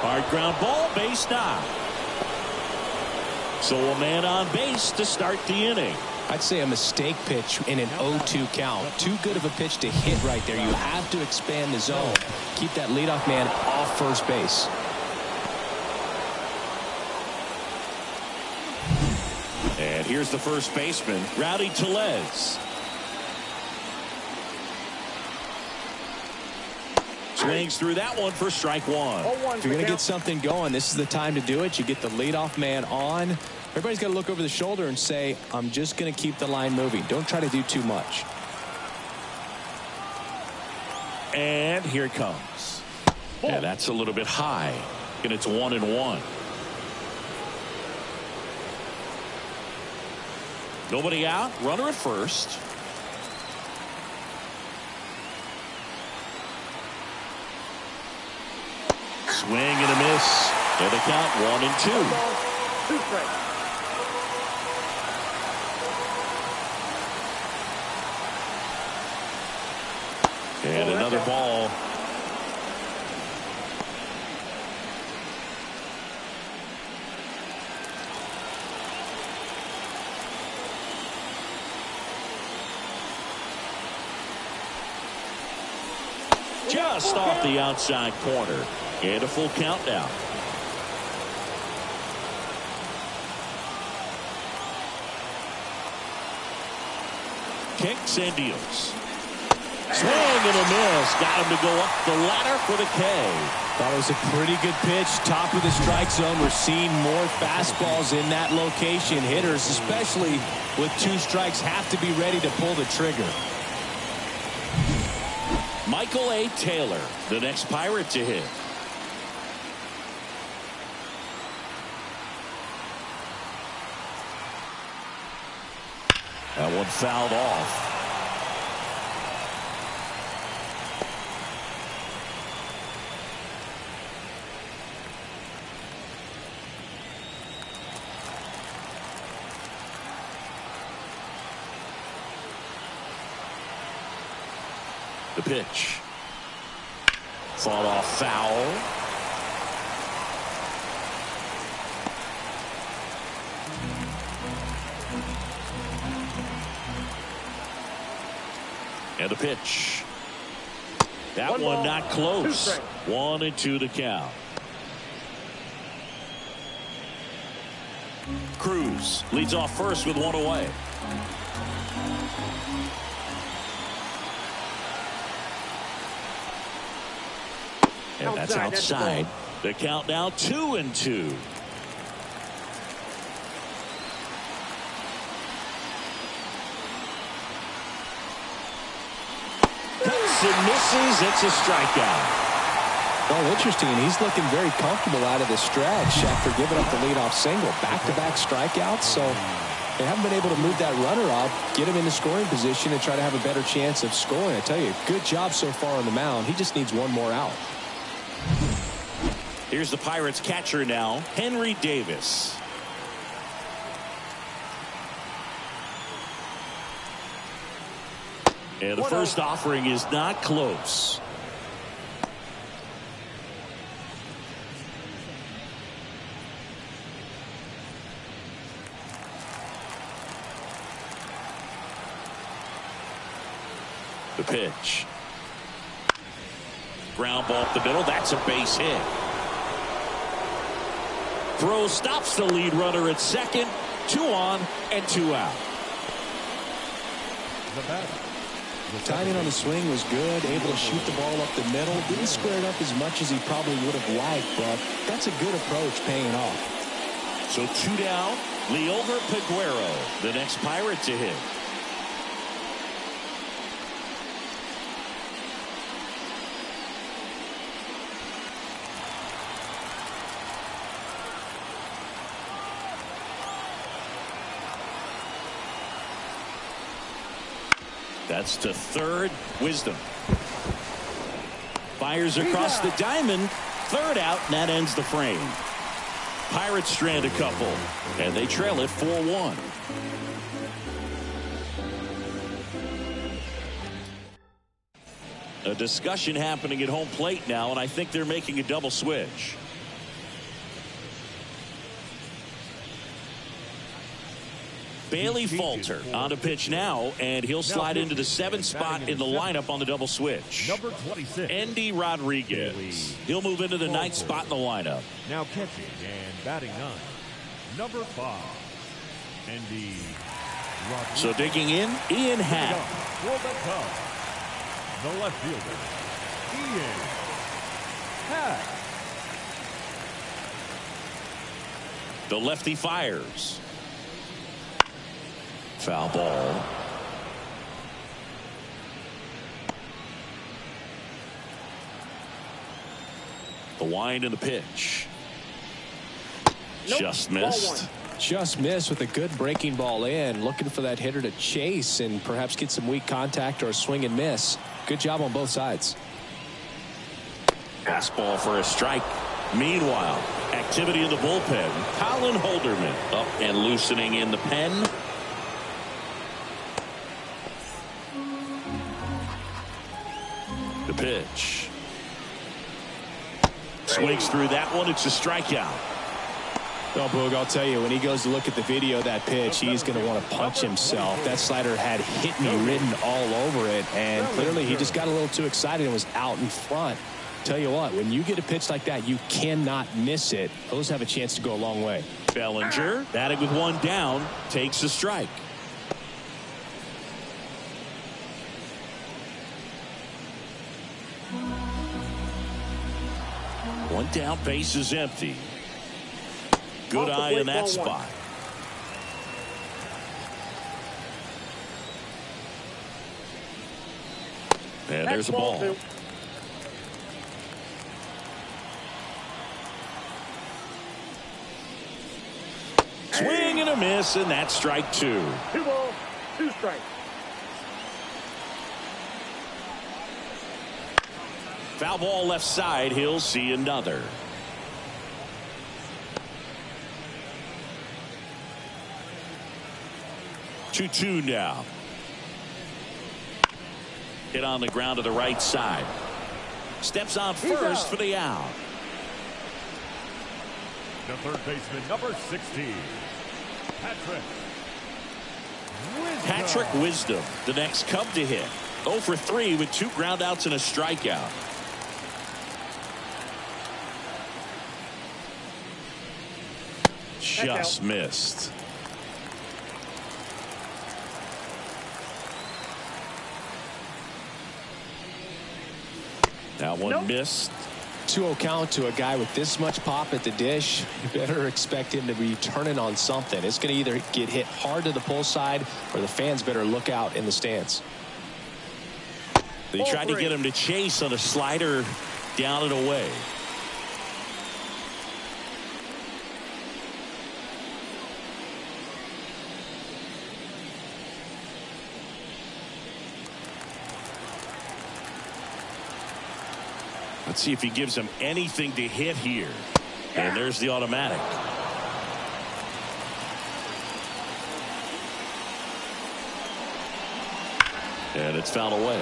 Hard ground ball, base knock. So a man on base to start the inning. I'd say a mistake pitch in an 0-2 count. Too good of a pitch to hit right there. You have to expand the zone. Keep that leadoff man off first base. And here's the first baseman, Rowdy Tellez. Swings through that one for strike one. If you're going to get something going, this is the time to do it. You get the leadoff man on. Everybody's got to look over the shoulder and say, I'm just going to keep the line moving. Don't try to do too much. And here it comes. Yeah, that's a little bit high. And it's 1-1. Nobody out. Runner at first. Swing and a miss. And the count 1-2. 2 strikes. And another ball. Just off the outside corner. And a full count now. Kicks and deals. Swing and a miss. Got him to go up the ladder for the K. Thought it was a pretty good pitch. Top of the strike zone. We're seeing more fastballs in that location. Hitters, especially with 2 strikes, have to be ready to pull the trigger. Michael A. Taylor, the next Pirate to hit. That one fouled off. The pitch. Fought off foul. And the pitch. That one not close. 1-2 to count. Cruz leads off first with 1 away. And that's outside. The count now 2-2. Cuts and misses. It's a strikeout. Well, interesting. He's looking very comfortable out of the stretch after giving up the leadoff single. Back-to-back strikeouts. So they haven't been able to move that runner up, get him in the scoring position, and try to have a better chance of scoring. I tell you, good job so far on the mound. He just needs one more out. Here's the Pirates catcher now, Henry Davis. And the first offering is not close. The pitch. Ground ball up the middle. That's a base hit. Throw stops the lead runner at second. 2 on and 2 out. The timing on the swing was good. Able to shoot the ball up the middle. Didn't square it up as much as he probably would have liked, but that's a good approach paying off. So 2 down. Liover Peguero, the next Pirate to hit. That's to third. Wisdom fires across the diamond. Third out, and that ends the frame. Pirates strand a couple, and they trail it 4-1. A discussion happening at home plate now, and I think they're making a double switch. Bailey Falter on the pitch now, and he'll slide into the 7th spot in the lineup on the double switch. Number 26. Andy Rodriguez. He'll move into the 9th spot in the lineup. Now catching and batting 9. Number 5. Andy Rodriguez. So digging in, Ian Happ. For the Cubs, the left fielder, Ian Happ. The lefty fires. Foul ball. The wind and the pitch. Nope. Just missed. Just missed with a good breaking ball in. Looking for that hitter to chase and perhaps get some weak contact or a swing and miss. Good job on both sides. Fastball for a strike. Meanwhile, activity in the bullpen. Colin Holderman up and loosening in the pen. The pitch. Swings through that one. It's a strikeout. Well, Boog, I'll tell you, when he goes to look at the video of that pitch, he's going to want to punch himself. That slider had hit me written all over it, and clearly he just got a little too excited and was out in front. Tell you what, when you get a pitch like that, you cannot miss it. Those have a chance to go a long way. Bellinger, batting with one down, takes a strike. One down, base is empty. Good eye in that spot. And there's a ball. Swing and a miss, and that's strike 2. 2 balls, 2 strikes. Foul ball left side. He'll see another. Two now. Hit on the ground to the right side. Steps on first for the out. The third baseman, number 16, Patrick Wisdom, the next Cub to hit. 0 for 3 with 2 groundouts and a strikeout. Just missed. That one missed. 2-0 count to a guy with this much pop at the dish. You better expect him to be turning on something. It's going to either get hit hard to the pull side, or the fans better look out in the stands. They tried to get him to chase on a slider down and away. Let's see if he gives him anything to hit here. And there's the automatic. And it's fouled away.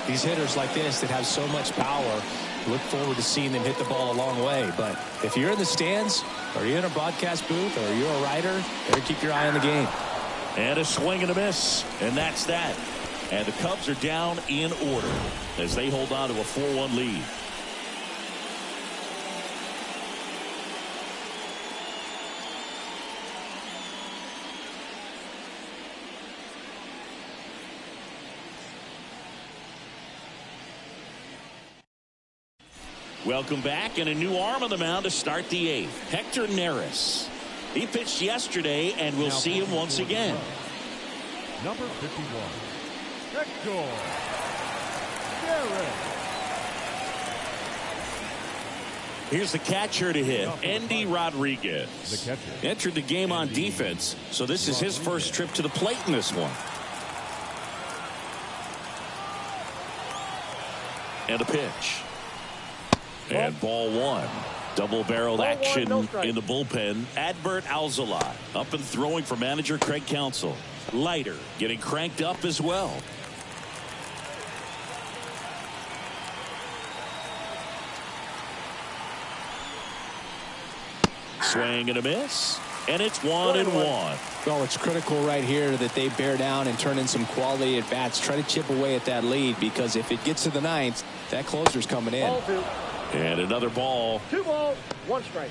These hitters like this that have so much power, look forward to seeing them hit the ball a long way. But if you're in the stands, or you're in a broadcast booth, or you're a writer, better keep your eye on the game. And a swing and a miss. And that's that. And the Cubs are down in order as they hold on to a 4-1 lead. Welcome back, and a new arm on the mound to start the 8th. Hector Neris. He pitched yesterday, and we'll see him once again. Number 51. Hector Neris. Here's the catcher to hit, Andy Rodriguez. The catcher. Entered the game on defense, so this is his first trip to the plate in this one. And a pitch. And ball one. Double-barreled action in the bullpen. Adbert Alzolay up and throwing for manager Craig Counsell. Leiter getting cranked up as well. Swing and a miss. And it's 1-1. Well, it's critical right here that they bear down and turn in some quality at bats. Try to chip away at that lead, because if it gets to the ninth, that closer's coming in. And another ball. 2 balls, 1 strike.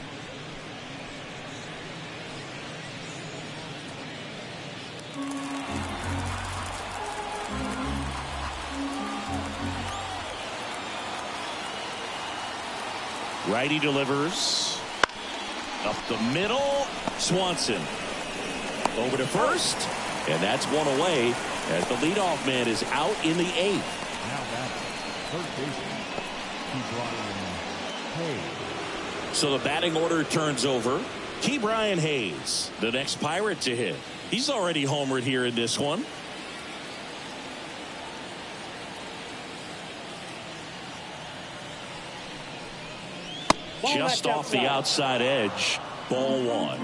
Righty delivers. Up the middle. Swanson. Over to first. And that's one away as the leadoff man is out in the 8th. Now batting, third baseman, Ke'Bryan Hayes. So the batting order turns over. Ke'Bryan Hayes, the next Pirate to hit. He's already homered here in this one. Just off the outside edge. Ball one.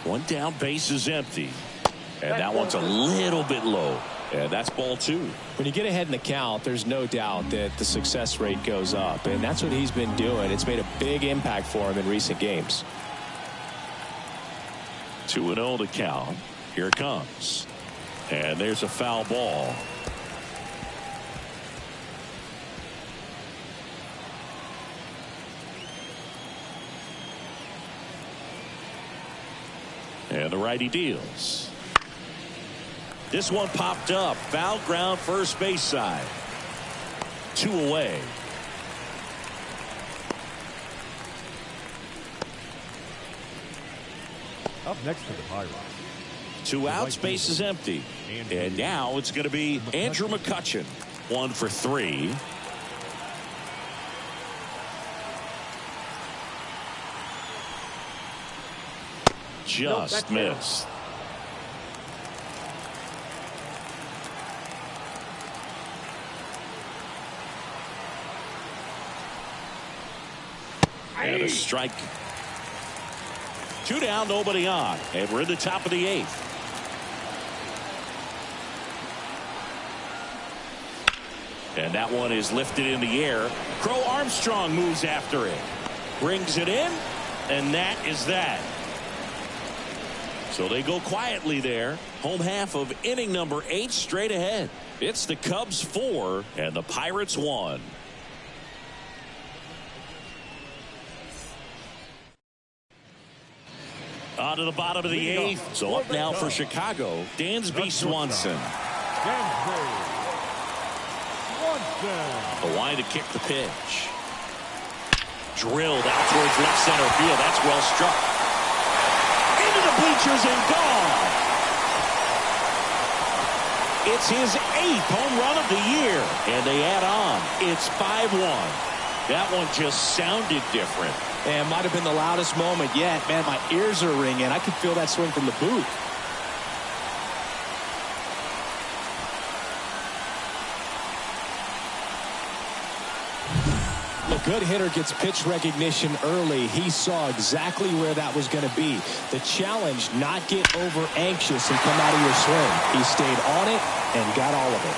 One down, base is empty. And that one's a little bit low. And that's ball two. When you get ahead in the count, there's no doubt that the success rate goes up. And that's what he's been doing. It's made a big impact for him in recent games. 2-0 to count. Here it comes. And there's a foul ball. And the righty deals. This one popped up. Foul ground first base side. 2 away. Up next to the Pirates. 2 outs, base is empty. And now it's going to be Andrew McCutchen. 1 for 3. Just missed. And a strike. 2 down, nobody on. And we're in the top of the 8th. And that one is lifted in the air. Crow Armstrong moves after it. Brings it in. And that is that. So they go quietly there. Home half of inning number 8 straight ahead. It's the Cubs 4 and the Pirates 1. On to the bottom of the 8th. So up now for Chicago, Dansby Swanson. The line to kick the pitch. Drilled out towards left center field. That's well struck. Into the bleachers and gone. It's his 8th home run of the year. And they add on. It's 5-1. That one just sounded different. And might have been the loudest moment yet. Man, my ears are ringing. I could feel that swing from the booth. A good hitter gets pitch recognition early. He saw exactly where that was going to be. The challenge, not get over anxious and come out of your swing. He stayed on it and got all of it.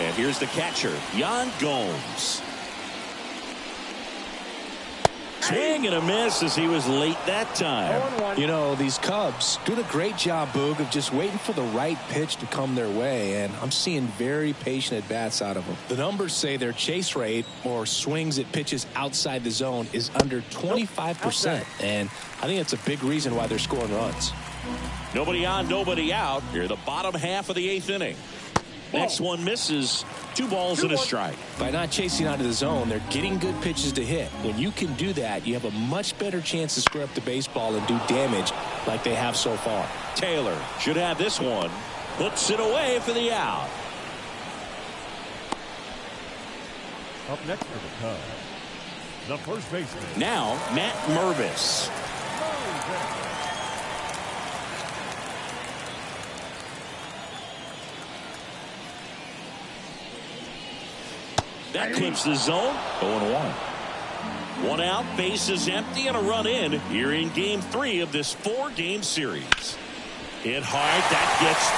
And here's the catcher, Yan Gomes. Swing and a miss as he was late that time. You know, these Cubs doing a great job, Boog, of just waiting for the right pitch to come their way, and I'm seeing very patient at-bats out of them. The numbers say their chase rate, or swings at pitches outside the zone, is under 25%, and I think that's a big reason why they're scoring runs. Nobody on, nobody out. Here, the bottom half of the 8th inning. Next one misses. 2 balls and a strike. By not chasing out of the zone, they're getting good pitches to hit. When you can do that, you have a much better chance to square up the baseball and do damage like they have so far. Taylor should have this one. Puts it away for the out. Up next for the Cubs, the first baseman. Now, Matt Mervis. That clips the zone. 0-1. One out, bases empty, and a run in here in Game 3 of this 4-game series. Hit hard, that gets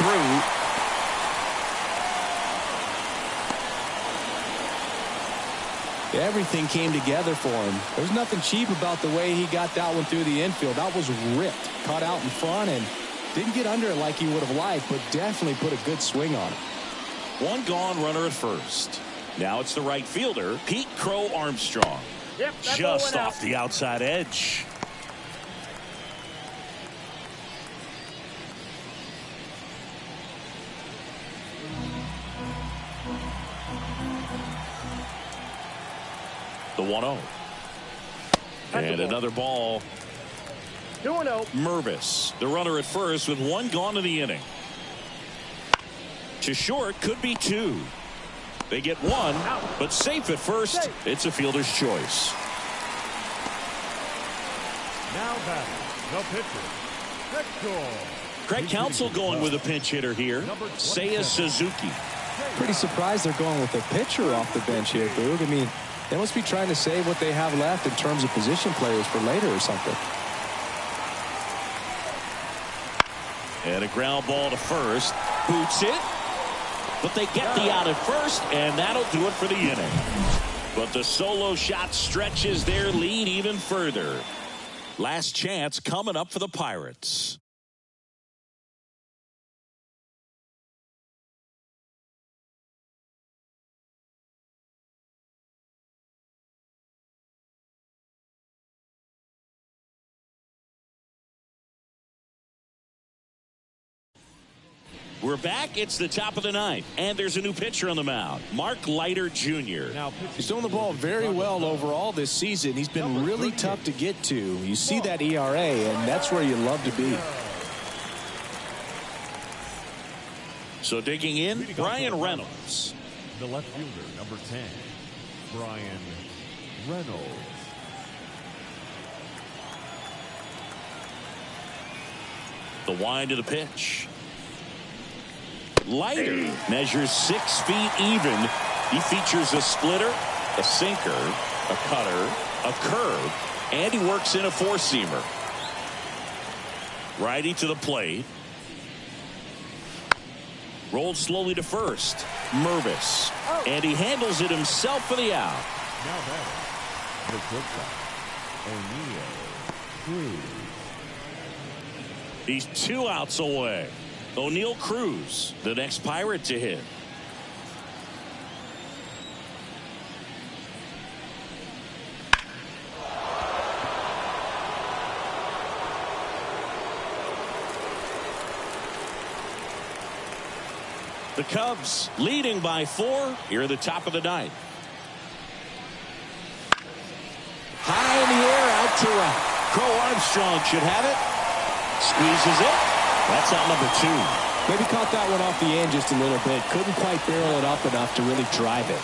through. Everything came together for him. There's nothing cheap about the way he got that one through the infield. That was ripped, caught out in front, and didn't get under it like he would have liked, but definitely put a good swing on it. One gone, runner at first. Now it's the right fielder, Pete Crow Armstrong. Yep, Just off the outside edge. The 1-0. And another ball. 2-0. Mervis, the runner at first with one gone in the inning. To short, could be two. They get one, but safe at first. It's a fielder's choice. Now batting, the pitcher, Hector. Craig Counsell going with a pinch hitter here. Seiya Suzuki. Pretty surprised they're going with a pitcher off the bench here, Boog. I mean, they must be trying to save what they have left in terms of position players for later or something. And a ground ball to first. Boots it. But they get the out at first, and that'll do it for the inning. But the solo shot stretches their lead even further. Last chance coming up for the Pirates. We're back. It's the top of the ninth, and there's a new pitcher on the mound, Mark Leiter Jr. He's throwing the ball very well overall this season. He's been really tough to get to. You see that ERA, and that's where you love to be. So digging in, Brian Reynolds. The left fielder, number 10, Brian Reynolds. The wind of the pitch. Leiter measures 6 feet even. He features a splitter, a sinker, a cutter, a curve, and he works in a four-seamer. Righty to the plate. Rolled slowly to first. Mervis. And he handles it himself for the out. Now batting, the shortstop, O'Neill Cruz. He's 2 outs away. O'Neill Cruz, the next Pirate to hit. The Cubs leading by 4 here at the top of the ninth. High in the air, out to right. Crow Armstrong should have it. Squeezes it. That's out number 2. Maybe caught that one off the end just a little bit. Couldn't quite barrel it up enough to really drive it.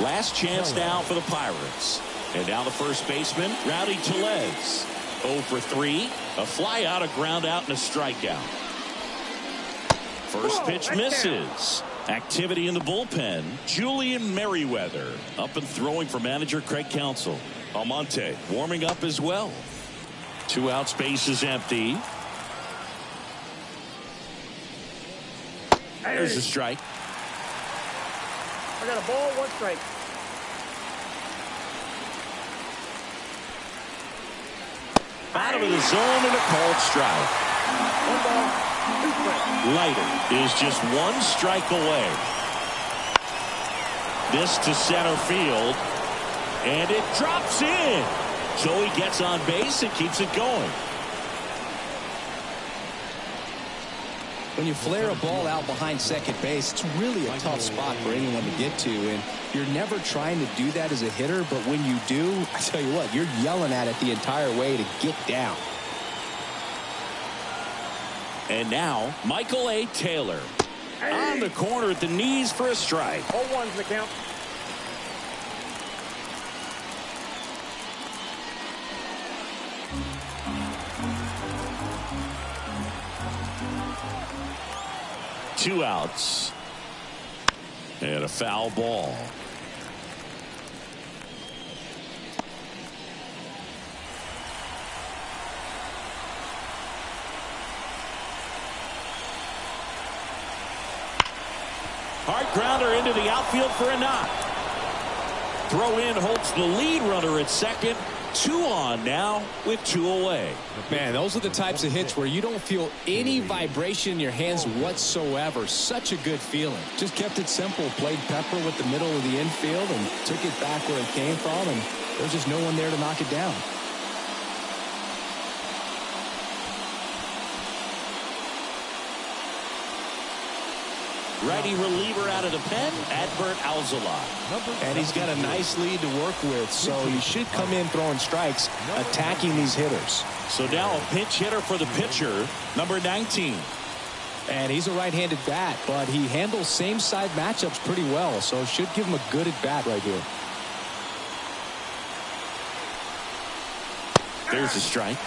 Last chance now for the Pirates. And now the first baseman, Rowdy Tellez. 0 for 3. A fly out, a ground out, and a strikeout. First pitch misses. Activity in the bullpen. Julian Merriweather up and throwing for manager Craig Counsell. Almonte warming up as well. 2 outs, base is empty. There's a strike. I got a ball, 1 strike. Bottom of the zone and a called strike. 1 ball, 2 strikes. Leiter is just 1 strike away. This to center field. And it drops in. So he gets on base and keeps it going. When you flare a ball out behind second base, it's really a tough spot for anyone to get to, and you're never trying to do that as a hitter, but when you do, I tell you what, you're yelling at it the entire way to get down. And now Michael A. Taylor on the corner at the knees for a strike. 0-1's the count. Two outs. And a foul ball. Hard grounder into the outfield for a knock. Throw in holds the lead runner at second. 2 on now with 2 away. Man, those are the types of hits where you don't feel any vibration in your hands whatsoever. Such a good feeling. Just kept it simple. Played pepper with the middle of the infield and took it back where it came from, and there's just no one there to knock it down. Righty reliever out of the pen, Adbert Alzolay. And he's got a nice lead to work with, so he should come in throwing strikes, attacking these hitters. So now a pinch hitter for the pitcher, number 19. And he's a right-handed bat, but he handles same-side matchups pretty well, so should give him a good at-bat right here. There's a strike.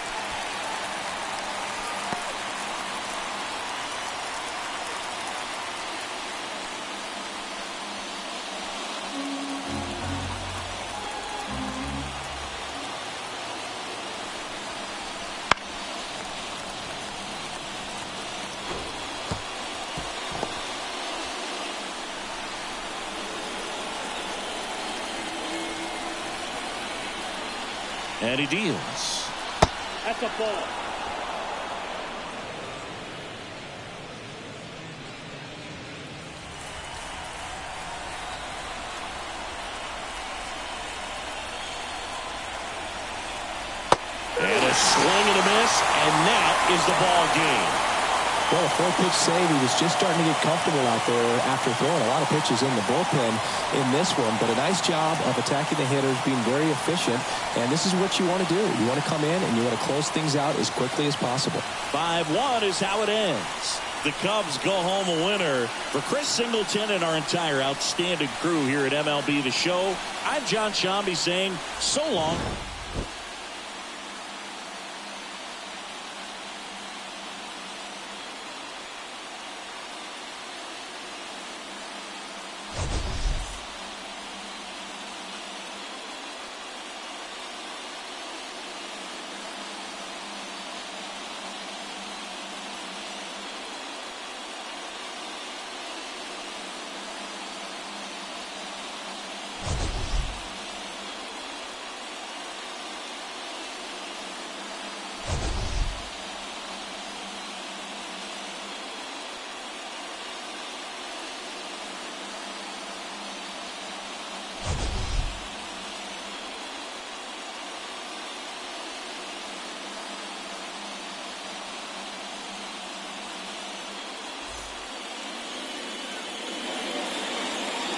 And he deals. That's a ball. And a swing and a miss, and that is the ball game. Well, a 4-pitch save. He was just starting to get comfortable out there after throwing a lot of pitches in the bullpen in this one. But a nice job of attacking the hitters, being very efficient. And this is what you want to do. You want to come in and you want to close things out as quickly as possible. 5-1 is how it ends. The Cubs go home a winner. For Chris Singleton and our entire outstanding crew here at MLB The Show, I'm John Shambi saying so long.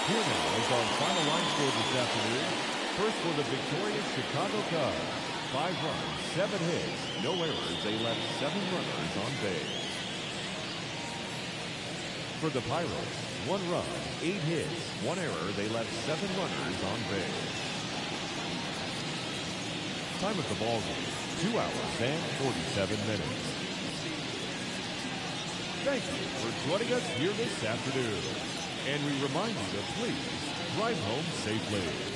Here now is our final line score this afternoon. First for the victorious Chicago Cubs. 5 runs, 7 hits, no errors. They left 7 runners on base. For the Pirates, 1 run, 8 hits, 1 error. They left 7 runners on base. Time of the ball game, 2 hours and 47 minutes. Thank you for joining us here this afternoon. And we remind you to please drive home safely.